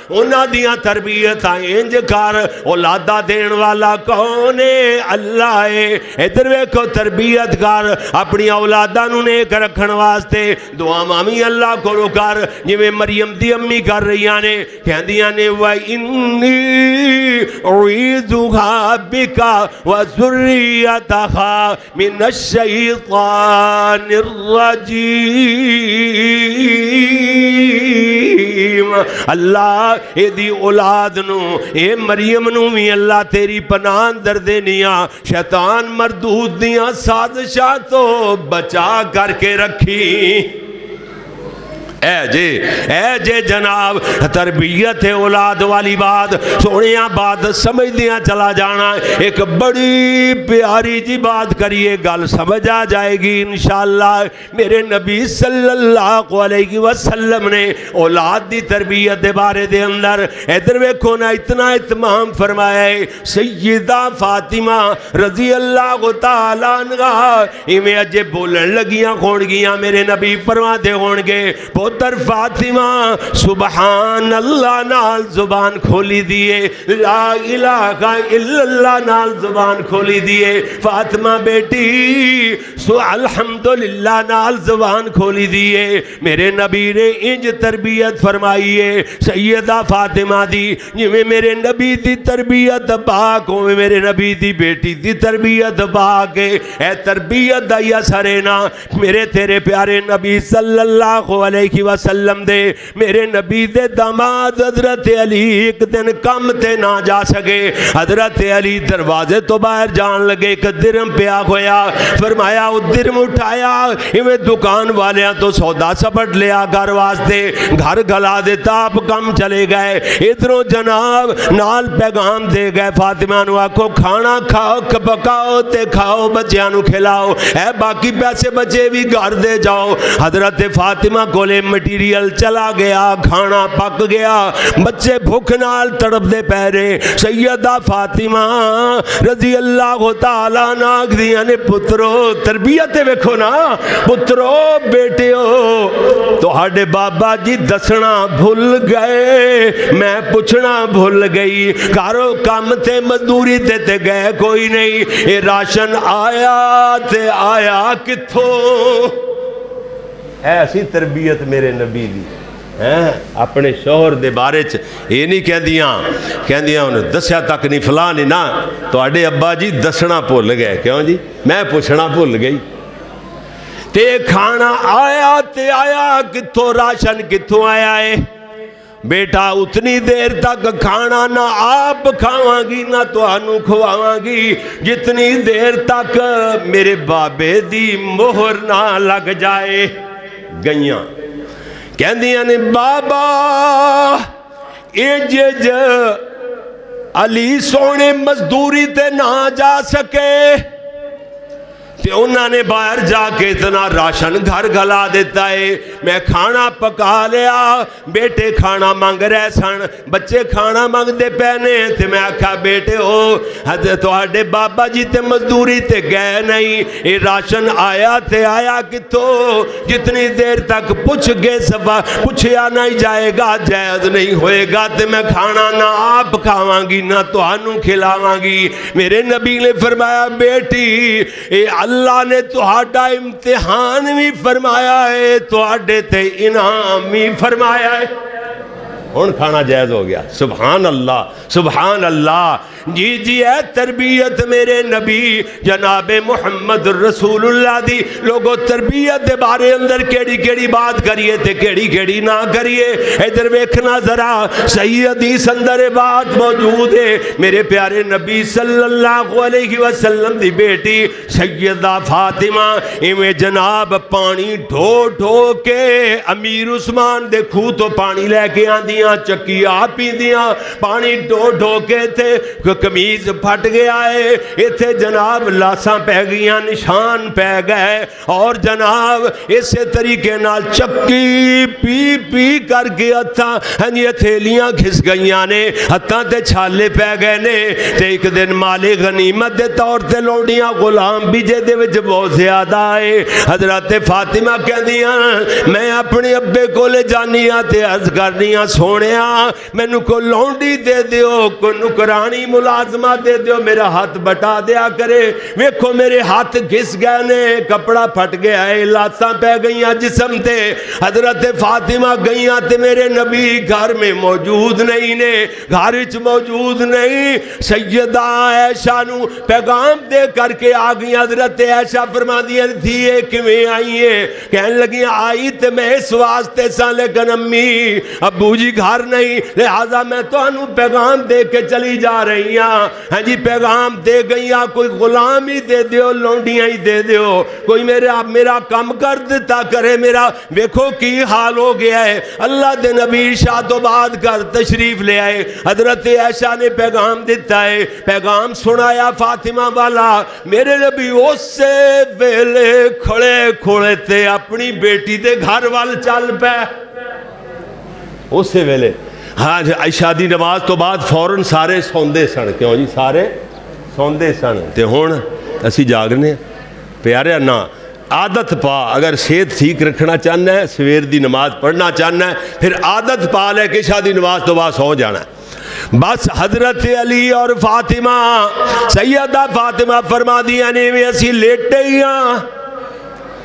انہاں دیاں تربیتاں انج کر۔ اولادہ دین والا کون ہے؟ اللہ ہے۔ ادھر ویکھو تربیت کر اپنی اولاداں نوں نیک رکھن واسطے، دعا مامی اللہ کولو کر جویں مریم دی امی کر رہیاں نے، کہندیاں نے وَإِنِّي أُعِيذُهَا بِكَ وَذُرِّيَّتَهَا مِنَ الشَّيْطَانِ الرَّجِيمِ۔ اللہ اے دی اولاد نو، اے مریم نو بھی اللہ تیری پناہ اندر دینیاں، شیطان مردود دیاں سازشاں تو بچا کر کے رکھی۔ اے جے جناب تربیت اولاد والی بات سونیاں بات سمجھ دیاں چلا جانا۔ ایک بڑی پیاری جی بات کریے، گل سمجھ آ جائے گی انشاءاللہ۔ میرے نبی صلی اللہ علیہ وسلم نے اولاد دی تربیت دے بارے دے اندر ادھر ویکھو نا اتنا اہتمام فرمایا ہے۔ سیدہ فاطمہ رضی اللہ تعالیٰ عنہا ایویں اجے بولن لگیاں کھون گیاں، میرے نبی فرماتے ہون گے پتر فاطمہ سبحان اللہ نال زبان کھولی دیے، لا الہ الا اللہ نال زبان کھولی دیے، فاطمہ بیٹی الحمدللہ نال زبان کھولی دیے۔ میرے نبی نے انج تربیت فرمائی ہے سیدہ فاطمہ دی، جویں میرے نبی دی تربیت پاک ہوئے، میرے نبی دی بیٹی دی تربیت پاک ہے۔ اے تربیت دا یا سرینا میرے تیرے پیارے نبی صلی اللہ علیہ وسلم دے، میرے نبی دے داماد حضرت علی ایک دن کم تے نہ جا سکے۔ حضرت علی دروازے تو باہر جان لگے، ایک درم پیا ہویا، فرمایا وہ درم اٹھایا، ہمیں دکان والیاں تو سودا سپٹ لیا گھر واسطے، گھر گلا دیتا، آپ کم چلے گئے۔ ادھروں جناب نال پیغام دے گئے فاطمہ نو آکھو کھانا کھاؤ پکاؤ تے کھاؤ، بچیاں نو کھلاؤ، اے باقی پیسے بچے بھی گھر دے جاؤ۔ حضرت فاطمہ کولے مٹیریل چلا گیا، کھانا پک گیا، بچے بھوک نال تڑپ دے پہرے۔ سیدہ فاطمہ رضی اللہ تعالیٰ عنہ دیاں نے پترو تربیت ویکھو نا، پترو بیٹیو تہاڈے بابا جی دسنا بھول گئے، میں پوچھنا بھول گئی، کارو کام تے مزدوری تے گئے کوئی نہیں، اے راشن آیا تے آیا کتھوں؟ ایسی تربیت میرے نبی دی اپنے شوہر دے بارے چ یہ نہیں کہندیاں انہیں دسیا تک نہیں فلاں نہیں نا، تواڈے ابا جی دسنا بھول گئے، کیوں جی میں پوچھنا بھول گئی، تے کھانا آیا تے آیا کتھوں، راشن کتھوں آیا ہے؟ بیٹا اتنی دیر تک کھانا نہ آپ کھاواں گی نہ تانوں کھواواں گی جتنی دیر تک میرے بابے دی مہر نہ لگ جائے۔ گئیاں کہندیاں نے بابا اج علی سونے مزدوری تے نہ جا سکے، تے انہاں نے باہر جا کے اتنا راشن گھر گلا دیتا ہے، میں کھانا پکا لیا، بیٹے کھانا مانگ رہے سن، بچے کھانا مانگ دے پہنے، تے میں آکھا بیٹے ہو تواڈے بابا جی تے مزدوری تے گئے نہیں، یہ راشن آیا تے آیا کتھوں؟ جتنی دیر تک پوچھ گے سفا پوچھیا نہیں جائے گا جائز نہیں ہوئے گا تے میں کھانا نہ آپ کھاواں گی نہ تانوں کھلاواں گی۔ میرے نبی نے فرمایا بیٹی اے اللہ نے تہاڈا امتحان بھی فرمایا ہے، تہاڈے تے انعام بھی فرمایا ہے۔ ہن کھانا جائز ہو گیا، سبحان اللہ سبحان اللہ۔ جی جی اے تربیت میرے نبی جناب محمد رسول اللہ دی، لوگوں تربیت دے بارے اندر کیڑی کیڑی بات کریے تے کیڑی کیڑی نہ کریے، ادھر ویکھنا ذرا صحیح حدیث اندر بات موجود ہے۔ میرے پیارے نبی صلی اللہ علیہ وسلم دی بیٹی سیدہ فاطمہ ایویں جناب پانی ڈھو ڈھو کے امیر عثمان دے کھو تو پانی لے کے آندی گئیاں, چکی آپ ہی دیاں, پانی ڈو ڈو کے تھے, قمیض پھٹ گیا ہے, ایتھے جناب لاساں پہ گئیاں, نشان پہ گئے, اور جناب اسی طریقے نال چکی پی پی کر کے ہتھاں ہنجی ہتھیلیاں گھس گئیاں نے, ہتھاں تے چھالے پہ گئے نے. تے ایک دن مال غنیمت دے طور تے لوڑیاں غلام بھی جے دے وچ بہت زیادہ آئے. حضرت فاطمہ کہندیاں میں اپنے ابے کولے جانیاں تے عرض کرنیاں سونیاں مینوں کو لونڈی دے دیو, کو نکرانی ملازمہ دے دیو, میرا ہاتھ بٹا دیا کرے. ویکھو میرے ہاتھ گھس گئے نے, کپڑا پھٹ گیا ہے, لاساں پہ گئیاں جسم تے. حضرت فاطمہ گئیاں تے میرے نبی گھر میں موجود نہیں نے, گھر وچ موجود نہیں. سیدہ عائشہ نو پیغام دے کر کے آ گئی. حضرت عائشہ فرماندیاں تھی یہ کیویں آئی ہے؟ کہنے لگی آئی تے میں اس واسطے سا, لیکن امی ابو جی گھر نہیں, لہذا میں تانوں پیغام دے کے چلی جا رہی ہاں. ہاں جی پیغام دے گئیاں, کوئی غلام ہی دے دیو, لونڈیاں ہی دے دیو, کوئی میرا کم کر دیتا کرے. میرا ویکھو کی حال ہو گیا ہے. اللہ دے نبی شاد و بعد کر تشریف لے آئے. حضرت عائشہ نے پیغام دیتا ہے, پیغام سنایا فاطمہ والا. میرے نبی اس سے ویلے کھڑے کھڑے تے اپنی بیٹی دے گھر وال چل پے. اس سے ویلے ہاں عشاء دی نماز تو بعد فوراً سارے سوندے سن. کیوں جی سارے سوندے سن, تے ہن اسی جاگنے پیارے نا. عادت پا, اگر صحت ٹھیک رکھنا چاہنا ہے, سویر دی نماز پڑھنا چاہنا ہے, پھر عادت پا لے کہ عشاء دی نماز تو بعد سو جانا ہے. بس حضرت علی اور فاطمہ, سیدہ فاطمہ فرما دیا نے میں اسی لیٹے ہی ہاں,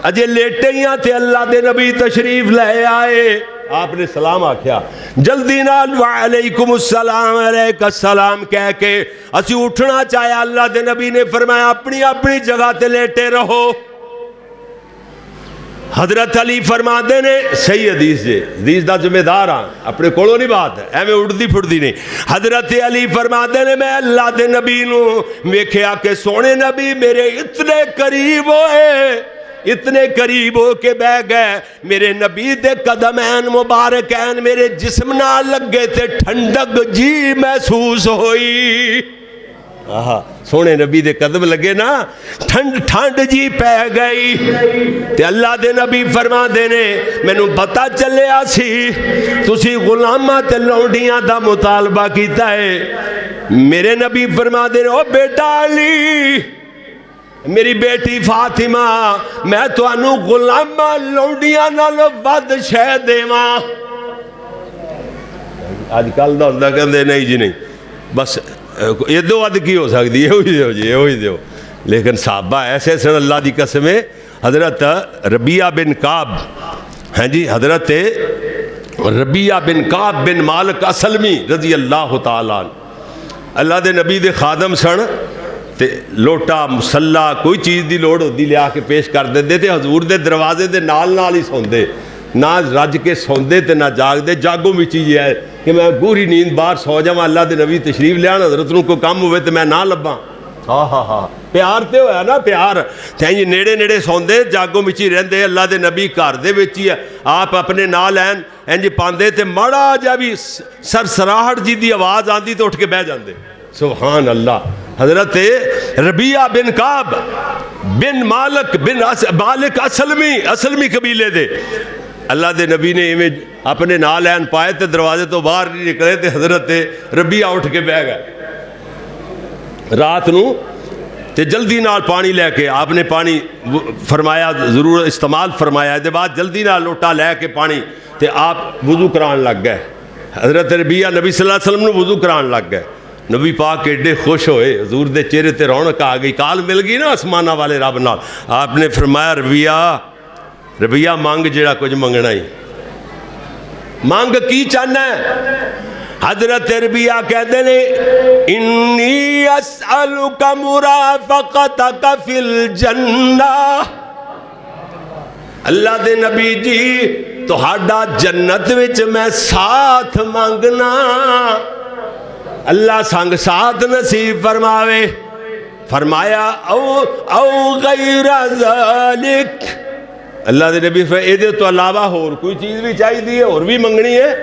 اجے لیٹے ہی ہاں تے اللہ دے نبی تشریف لے آئے. آپ نے سلام آکھیا, جلدی نال وعلیکم السلام علیکم السلام کہہ کے اسی اٹھنا چاہیا. اللہ دے نبی نے فرمایا اپنی اپنی جگہ تے لیٹے رہو. حضرت علی فرما دے نے صحیح حدیث جے, حدیث دا ذمہ دار ہاں, اپنے کولوں نہیں بات ہے ایویں اڑدی پھڑدی نہیں. حضرت علی فرما دے نے میں اللہ دے نبی نو ویکھیا کہ سونے نبی میرے اتنے قریب ہوئے, اتنے قریب ہو کے بہ گئے. میرے نبی دے قدمین مبارکین میرے جسم نہ لگے تے ٹھنڈک جی محسوس ہوئی. سونے نبی دے قدم لگے نا, ٹھنڈ جی پہ گئی. تے اللہ دے نبی فرما دے نے مینوں پتہ چلیا سی تسی غلاماں تے لونڈیاں دا مطالبہ کیتا ہے. میرے نبی فرما دے نے او بیٹا علی, میری بیٹی فاطمہ, میں تانوں غلاماں لونڈیاں نالوں ود شے دیواں. اج کل دا ہوندا کہندے نہیں جی نہیں, بس ادو ود کی ہو سکتی ہے, وہی دیو جی وہی دیو. لیکن صحابہ ایسے سن اللہ دی قسم. حضرت ربیعہ بن کعب, ہیں جی حضرت ربیعہ بن کعب بن مالک اسلمی رضی اللہ تعالیٰ عنہ, اللہ دے نبی دے خادم سن. تے لوٹا مسلح کوئی چیز دی لوڑ ہوندی لیا کے پیش کر دے تے حضور دے دروازے دے نال ہی سوندے, نہ رج کے سوندے تے نہ جاگ دے. جاگوں بھی چیز ہے کہ میں گوری نیند باہر سو جاواں, اللہ دے نبی تشریف لیا, حضرت نوں کوئی کام ہوئے تے میں نہ لباں. ہاں پیار تے ہویا نا, پیار تے جی نیڑے نیڑے سوندے, جاگوں وچ ہی رہندے. اللہ دے نبی گھر دے وچ ہی آپ اپنے نال این انج پاندے تے ماڑا جا بھی سرسراہٹ جی دی آواز آندی تے اٹھ کے بہ جاندے. سبحان اللہ. حضرت ربیعہ بن کعب بن مالک بن مالک اسلمی قبیلے دے, اللہ دے نبی نے ایویں اپنے نال این پائے تے دروازے تو باہر نہیں نکلے تے حضرت ربیعہ اٹھ کے بہ گئے. رات نو تے جلدی نال پانی لے کے آپ نے پانی فرمایا ضرور استعمال فرمایا. دے بعد جلدی نال لوٹا لے کے پانی تے آپ وضو کران لگ گئے. حضرت ربیعہ نبی صلی اللہ علیہ وسلم نے وضو کران لگ گئے. نبی پاک ایڈے خوش ہوئے, حضور دے چہرے تے رونق آ گئی, کال مل گئی نا آسمانہ والے رب نال. آپ نے فرمایا ربیعہ مانگ جڑا کچھ منگنا ہی, مانگ کی چاہنا ہے. حضرت ربیعہ کہتے ہیں انی اسألک مرافقتک فی الجنہ. اللہ دے نبی جی تہاڈا جنت وچ میں ساتھ مانگنا, اللہ سنگ ساتھ نصیب فرماوے. فرمایا او غیر ذالک, اللہ دے نبی فرمایا اے دے تو علاوہ اور کوئی چیز بھی چاہیے دی ہے, اور بھی منگنی ہے.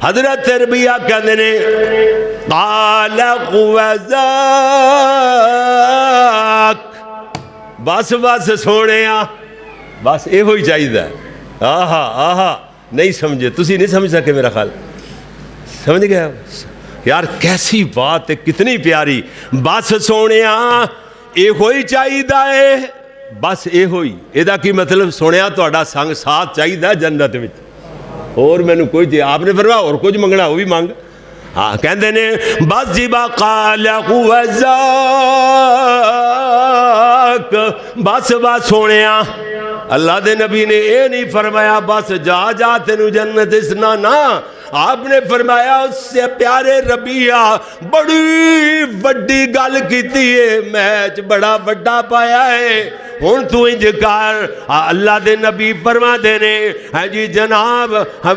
حضرت ربیہ کہندے نے قال غوذاک، بس بس سونیا، بس یہ ہوئی چاہیے. آہا آہا، نہیں سمجھے تسی نہیں سمجھ سکے میرا خیال. سمجھ گئے یار کیسی بات ہے، کتنی پیاری. بس سونیا یہ ہوئی چاہیے، بس یہ ہوئی. یہ کی مطلب سونیا تہاڈا سنگ ساتھ چاہیے جنت وچ، اور مینوں کوئی جی آپ نے فرمایا اور کچھ منگنا وہ بھی مانگ. ہاں کہندے نے بس جی با قال غوذاک، بس بس سونیا. اللہ دے نبی نے یہ نہیں فرمایا بس جا جا تینو جنت اسنا، نہ آپ نے فرمایا اس سے پیارے ربیہ بڑی وڈی گل کیتی ہے، میچ بڑا وڈا پایا ہے. ہن تو انج کر، اللہ دے نبی فرما دے نے ہاں جی جناب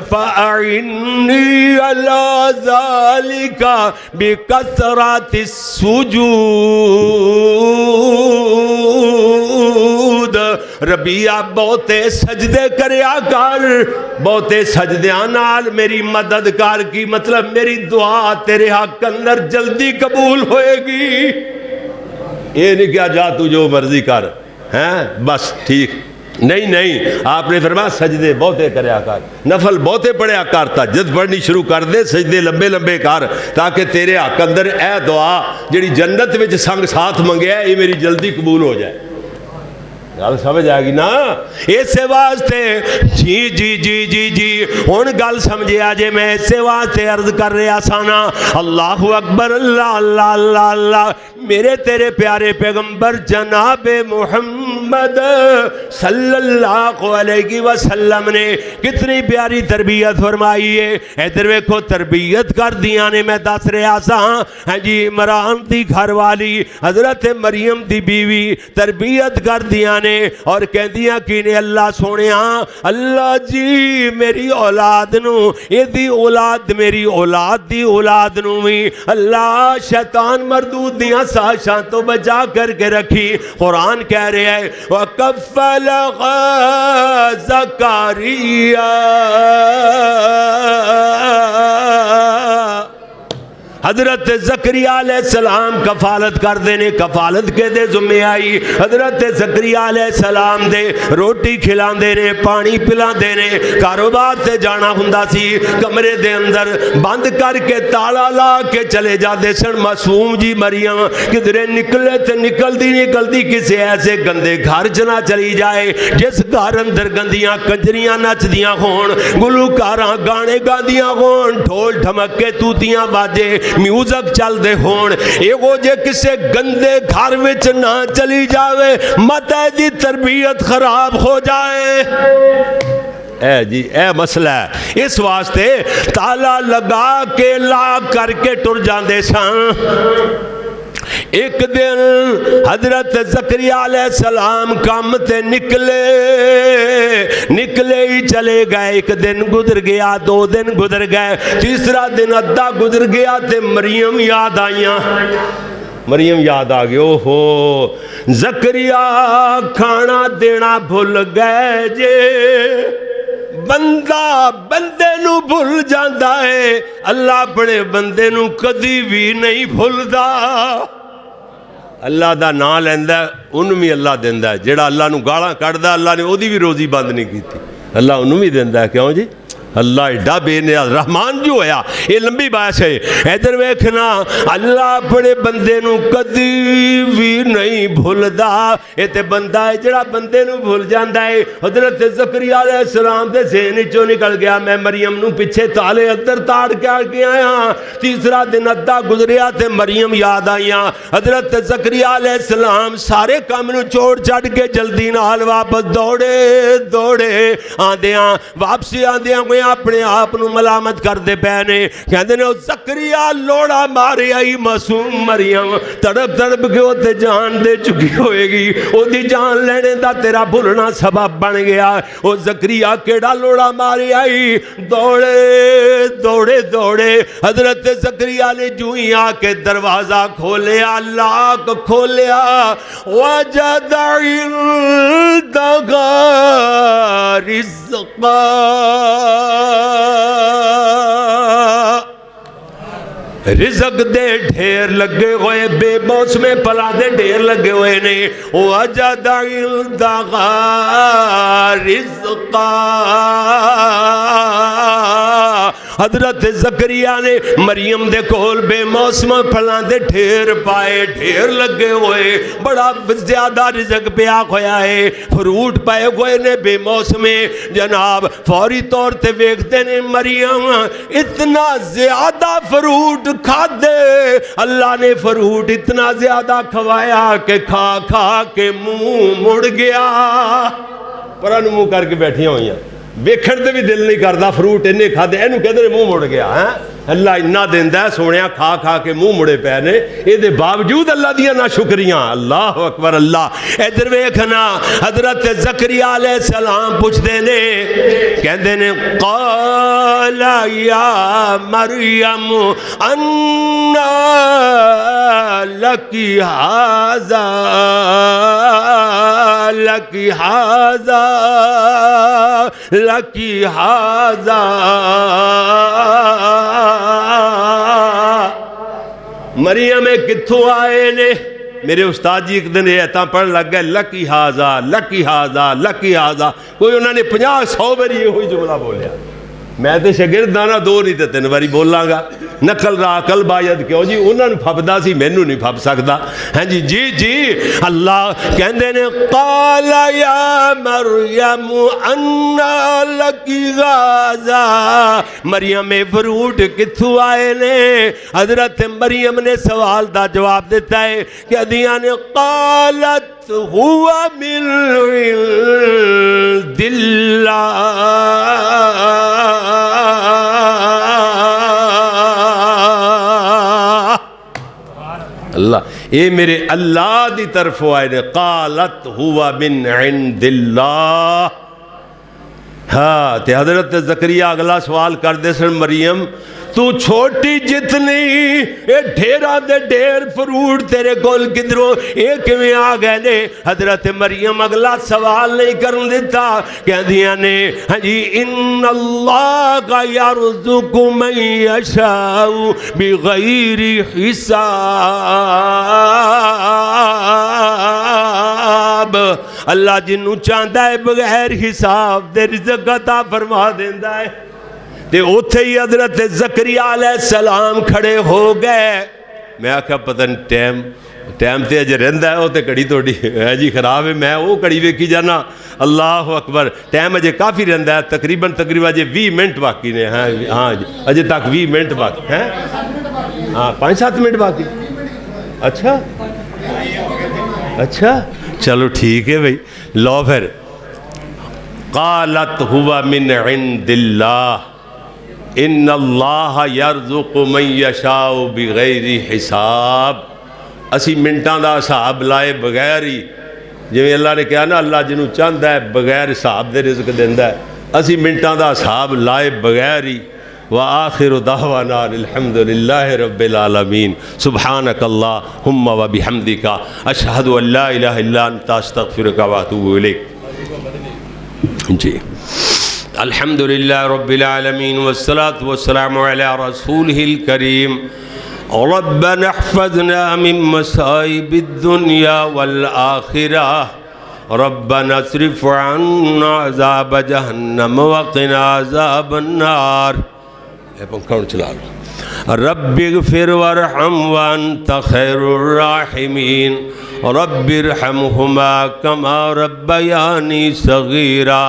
فَأَعِنِّي عَلَىٰ ذَلِكَ بِكَثْرَةِ السُّجُودِ. ربیہ بہتے سجدے کریا کر، بہتے سجدیاں نال میری مدد کر. کی مطلب میری دعا تیرے حق اندر جلدی قبول ہوئے گی. یہ نہیں کیا جا تو جو مرضی کر ہیں بس ٹھیک نہیں نہیں. آپ نے فرمایا سجدے بہتے کریا کر، نفل بہتے پڑھیا کر، تہجد پڑھنی شروع کر دے، سجدے لمبے لمبے کر، تاکہ تیرے حق اندر اے دعا جڑی جنت وچ سنگ ساتھ منگیا ہے یہ میری جلدی قبول ہو جائے. گل سمجھ آئے گی نا؟ اسے واسطے جی جی جی جی جی ہن گل سمجھے آجے. میں اسے واسطے عرض کر رہا سانا اللہ اکبر اللہ اللہ اللہ اللہ. میرے تیرے پیارے پیغمبر جناب محمد صلی اللہ علیہ وسلم نے کتنی پیاری تربیت فرمائی ہے. ادھر ویکھو تربیت کر دیاں نے، میں دس رہا سا ہاں جی عمران دی گھر والی حضرت مریم دی بیوی تربیت کر دیاں نے اور کہندیاں کی نے اللہ سونیا اللہ جی میری اولاد نو یہ دی اولاد میری اولاد دی اولاد نو بھی اللہ شیطان مردود دیاں ساشاں تو بچا کر کے رکھی. قرآن کہہ رہے ہیں وَكَفَّلَهَا زَكَرِيَّا، حضرت زکریا علیہ السلام کفالت کر دینے. کفالت کے دے ذمہ آئی حضرت زکریا علیہ السلام دے روٹی کھلان دینے، پانی پلان دینے. کاروبار سے جانا ہندا سی، کمرے دے اندر بند کر کے تالا لا کے چلے جاتے سن. معصوم جی مریم کدھرے نکلے تے نکل دی کسی ایسے گندے گھر چنا چلی جائے جس گھر اندر گندیاں کنجریاں نچ دیاں ہون، گلوکاراں گانے گا دیاں ہون، ڈھول ڈھمکے توتیاں باجے میوزک چل دے ہون. ایگو جے کسے گندے گھر وچ نہ چلی جاوے مت دی تربیت خراب ہو جائے. اے جی اے مسئلہ ہے. اس واسطے تالا لگا کے لاک کر کے ٹر جاندے سان. ایک دن حضرت زکریا علیہ السلام کام تے نکلے ہی چلے گئے. ایک دن گزر گیا، 2 دن گزر گئے، تیسرا دن ادھا گزر گیا تے مریم یاد آئیاں. مریم یاد آ گئی، اوہو زکریا کھانا دینا بھول گئے جے. بندہ بندے نو بھول جاندا ہے، اللہ اپنے بندے نو کدی بھی نہیں بھولدا. اللہ دا نام لیندا ہے انہوں بھی اللہ دیندا ہے. جڑا اللہ نو گالاں کڈدا اللہ نے اودی بھی روزی بند نہیں کیتی، اللہ انہوں بھی دیندا ہے. کیوں جی؟ اللہ ایڈا بے نیاز رحمان جو ہویا. یہ لمبی بات ہے. ادھر ویکھنا اللہ اپنے بندے نو کدی بھی نہیں بھولدا. یہ تے بندہ ہے جڑا بندے نو بھول جاندا ہے. حضرت زکریا علیہ السلام دے ذہن چوں نکل گیا میں مریم نو پیچھے تالے اندر تاڑ کے آیا. تیسرا دن ادھا گزریا تے مریم یاد آئیاں. حضرت زکریا علیہ السلام سارے کام نو چھوڑ چھڈ کے جلدی نال واپس دوڑے آندیاں واپسی آندیاں اپنے آپ نو ملامت کر دے پینے. کہندے نے زکریا لوڑا مارے آئی معصوم مریم تڑپ کے اوتے جان دے چکی ہوئے گی. او دی جان لینے دا تیرا بھولنا سبب بن گیا. او زکریا کیڑا لوڑا مارے آئی. دوڑے حضرت زکریا نے جو ہی آ کے دروازہ کھولیا، لاک کھولیا، وجد عندها رزقا. رزق دے ڈھیر لگے ہوئے، بے موسمے پلا دے ڈھیر لگے ہوئے نے. وجد عندها رزقا. حضرت زکریا نے مریم دے کول بے موسم پھلاں دے ڈھیر پائے، ڈھیر لگے ہوئے، بڑا زیادہ رزق پیا ہویا ہے، فروٹ پائے ہوئے نے بے موسمے. جناب فوری طور تے ویکھتے نے مریم اتنا زیادہ فروٹ کھا دے. اللہ نے فروٹ اتنا زیادہ کھوایا کہ کھا کھا کے منہ مڑ گیا. پران منہ کر کے بیٹھیاں ہوئی ہیں، ویکھن تے بھی دل نہیں کرتا. فروٹ انہیں کھا دے، اینو کہتے منہ مڑ گیا. اللہ اتنا دیندا ہے سونیا، کھا کھا کے منہ مڑے پے نے. اے دے باوجود اللہ دیاں نہ شکریاں. اللہ اکبر اللہ. ادھر ویکھنا حضرت زکریا علیہ السلام پوچھدے نے، کہندے نے قال یا مریم انا لکی ھذا لکی ھذا لکی ھذا. مریم کتھوں آئے نے؟ میرے استاد جی ایک دن ایتاں پڑھ لگ گئے لکی ھذا لکی ھذا لکی ھذا. کوئی انہوں نے 50-100 باری یہ ہوئی جملہ بولیا. میں تے شاگرد دانا 2 نہیں تے 3 باری بولاں گا. نقل را عقل باید کیوں جی، انہوں نے پھبدا سی، مینوں نہیں پھب سکدا. ہاں جی جی جی. اللہ کہندے نے قال یا مریم انا لکی ھذا. مریم فروٹ کتھوں آئے نے؟ حضرت مریم نے سوال دا جواب دیتا ہے کہ دیاں نے قالت ہوا من عند اللہ. اللہ اے میرے اللہ دی طرف آئے نے. قالت ہوا من عند اللہ. ہاں تے حضرت زکریا اگلا سوال کر دے سن، مریم تو چھوٹی جتنی اے ڈھیرا دے ڈھیر فروٹ تیرے کول کدھروں اے کیویں آ گئے نے؟ حضرت مریم اگلا سوال نہیں کرن دیتا. کہندیاں نے ہاں جی ان اللہ کا یرزق من یشاء بغیر حساب. اللہ جنوں چاہندا ہے بغیر حساب دے رزق عطا فرما دیندا ہے. تے اوتھے ہی حضرت زکریا علیہ السلام کھڑے ہو گئے. میں آکھا پتہ نہیں ٹائم تے اجے رہندا ہے، وہ تے کڑی توڑی ہے جی خراب ہے، میں وہ کڑی ویکھی جانا. اللہ اکبر. ٹائم اجے کافی رہندا ہے، تقریباً اجے 20 منٹ باقی نے. ہاں جی اجے تک 20 منٹ باقی ہیں. ہاں 5-7 منٹ باقی. اچھا اچھا چلو ٹھیک ہے بھائی. لو پھر قالت ہوا من عند اللہ ان اللہ یرزق من یشاء بغیر حساب. اسی منٹاں دا حساب لائے بغیر ہی، جویں اللہ نے کہا نا اللہ جنوں چاہندا ہے بغیر حساب دے رزق دیندا ہے، اسی منٹاں دا حساب لائے بغیر ہی. وآخر دعوانا الحمد للہ رب العالمین. سبحانک اللہم وبحمدک اشہد ان لا الہ الا انت استغفرک واتوب الیک. جی الحمدللہ رب العالمین والصلاة والسلام علی رسولہ الکریم. ربنا احفظنا من مصائب الدنیا والآخرہ. ربنا اصرف عنا عذاب جہنم وقنا عذاب النار. پنکھاؤں چلا لو. رب اغفر وارحم وانت خیر الراحمین. رب ارحمہما کما ربیانی صغیرا.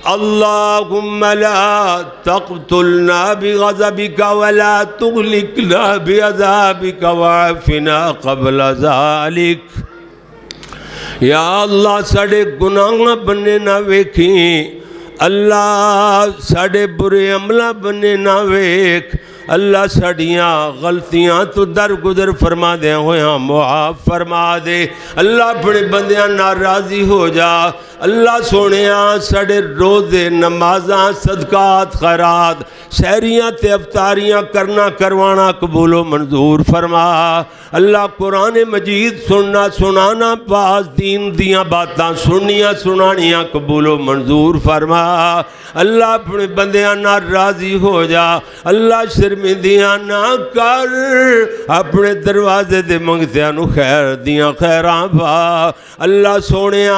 اللہم لا تقتلنا بغضبک ولا تغلقنا بعذابک وعافنا قبل ذالک. یا اللہ ساڑے گناہ بنے نہ ویکھیں، اللہ ساڑے برے عملہ بنے نہ ویکھ. اللہ ساڈیاں غلطیاں تو درگزر فرما دے ہویاں معاف فرما دے اللہ اپنے بندیاں نال راضی ہو جا اللہ سونیاں ساڈے روزے نمازاں صدقات خیرات سحریاں تے افطاریاں کرنا کروانا قبول و منظور فرما اللہ قرآن مجید سننا سنانا باز دین دیاں باتاں سننیاں سنانیاں قبول و منظور فرما اللہ اپنے بندیاں نال راضی ہو جا اللہ شرمندیاں نہ کر اپنے دروازے دے منگتیاں نو خیر دیاں خیراں پا اللہ سونیاں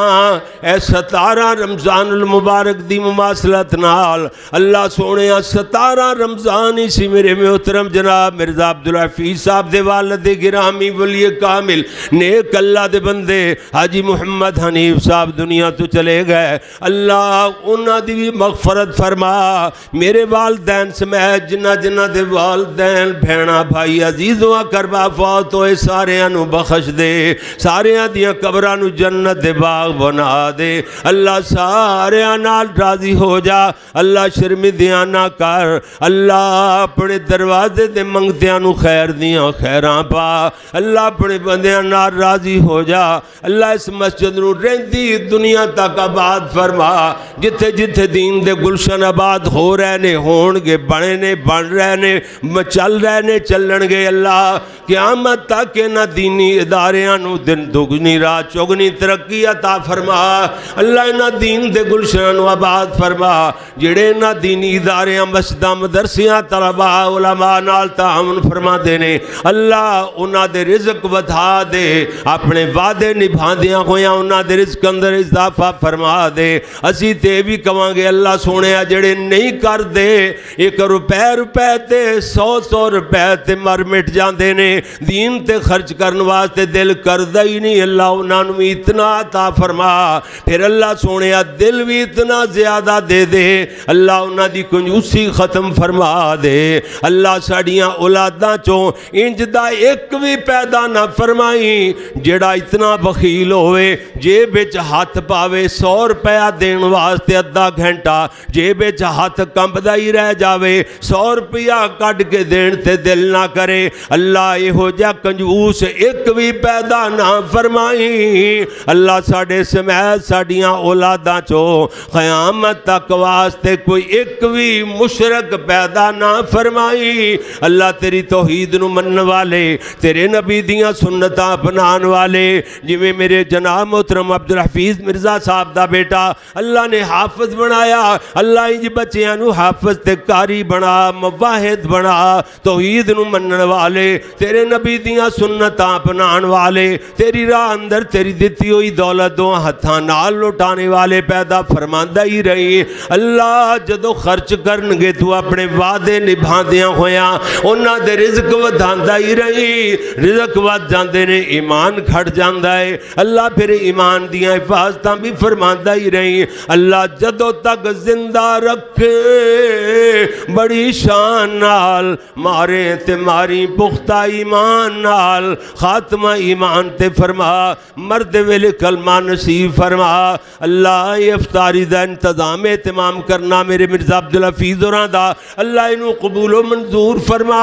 اے 17 رمضان المبارک دی مماثلت نال اللہ سونیاں 17 رمضان ہی سی میرے محترم جناب مرزا عبدالحفیظ صاحب دے والد گرامی ولی کامل نیک اللہ دے بندے حاجی محمد حنیف صاحب دنیا تو چلے گئے اللہ انہاں دی بھی مغفرت فرما میرے والدین سمیت جنہ جنہ دے والدین بھینا بھائی عزیزوں اقربا فوت ہوئے ساریاں نو بخش دے ساریاں دیاں قبراں نو جنت دے باغ بنا دے اللہ ساریاں نال راضی ہو جا اللہ شرمندیاں نہ کر اللہ اپنے دروازے دے منگتیاں نو خیر دیاں خیراں پا اللہ اپنے بندیاں نال راضی ہو جا اللہ اس مسجد نو رہندی دنیا تک آباد فرما جتھے جتھے دین دے گلشن آباد ہو رہے نے ہون گے بنے نے بن رہے نے چل رہے نے چلن گے اللہ قیامت تک نہ دینی اداریاں نو دن دگنی رات چگنی ترقی عطا فرما اللہ انہاں دین دے گلشن نو آباد فرما جڑے انہاں دینی اداریاں مسجداں مدرسیاں طلباء علماء نال تعاون فرما دینے اللہ انہاں دے رزق ودھا دے اپنے وعدے نبھاندیاں ہویاں انہاں دے رزق اندر اضافہ فرما دے اسی تے بھی کہاں گے اللہ سونے جڑے نہیں کر دے 1 روپے تے 100 روپے تے مر مٹ جاندے نے دین تے خرچ کرن واسطے دل کردہ ہی نہیں اللہ انہاں نوں اتنا عطا فرما پھر اللہ سونے دل بھی اتنا زیادہ دے دے اللہ انہاں دی کنجوسی ختم فرما دے اللہ ساڑیاں اولاداں چوں انج دا ایک بھی پیدا نہ فرمائی جڑا اتنا بخیل ہوئے جیب وچ ہاتھ پاوے 100 روپیہ دین واسطے ادھا گھنٹہ جیب وچ ہاتھ کمبدا ہی رہ جاوے 100 روپیہ کٹ کے دین تے دل نہ کرے اللہ یہ ہو جا کنجوس ایک بھی پیدا نہ فرمائی اللہ ساڑے سمیت ساڑیاں اولاداں چو قیامت تک واسطے کوئی ایک بھی مشرک پیدا نہ فرمائی اللہ تیری توحید نو من والے تیرے نبی دیاں سنتاں اپنان والے جویں میرے جناب محترم عبدالحفیظ مرزا صاحب دا بیٹا اللہ نے حافظ بنایا اللہ انج بچیاں نو حافظ تے قاری بنا مواحد بنا توحید نو منن والے تیرے نبی دیاں سنتاں اپنان والے تیری راہ اندر تیری دتی ہوئی دولت دو ہتھاں نال لوٹانے والے پیدا فرماندہ ہی رہی اللہ جدو خرچ کرنگے تو اپنے وعدے نبھاندیاں ہویاں انہاں دے رزق ودھاندہ ہی رہی رزق ود جاندے نے ایمان کھڑ جاندہ ہے اللہ پھر ایمان دیاں حفاظتاں بھی فرماندہ ہی رہی اللہ جدو تک زندہ رکھے بڑی شان نال مارے تے ماری پختہ ایمان نال خاتمہ ایمان تے فرما مرد ویلے کلمہ نصیب فرما اللہ یہ افطاری دا انتظام اہتمام کرنا میرے مرزا عبدالحفیظ اور دا اللہ انہوں قبول و منظور فرما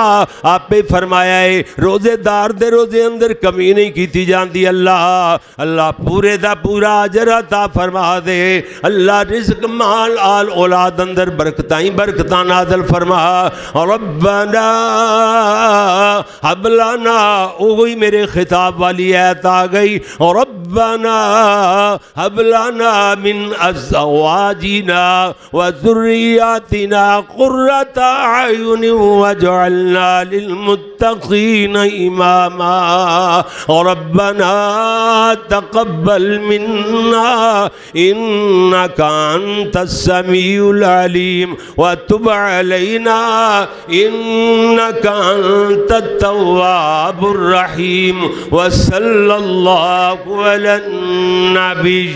آپ پہ فرمایا ہے روزے دار دے روزے اندر کمی نہیں کیتی جاندی اللہ اللہ پورے دا پورا اجر عطا فرما دے اللہ رزق مال آل اولاد اندر برکتائیں برکتاں نازل فرما ربنا حب لنا اوہی میرے خطاب والی آیت آ گئی ربنا حب لنا من ازواجنا وذریاتنا قرۃ اعین واجعلنا للمتقین اماما ربنا تقبل منا انك انت السمیع العلیم وتب علینا انك انت التواب الرحیم وصلی اللہ علی النبی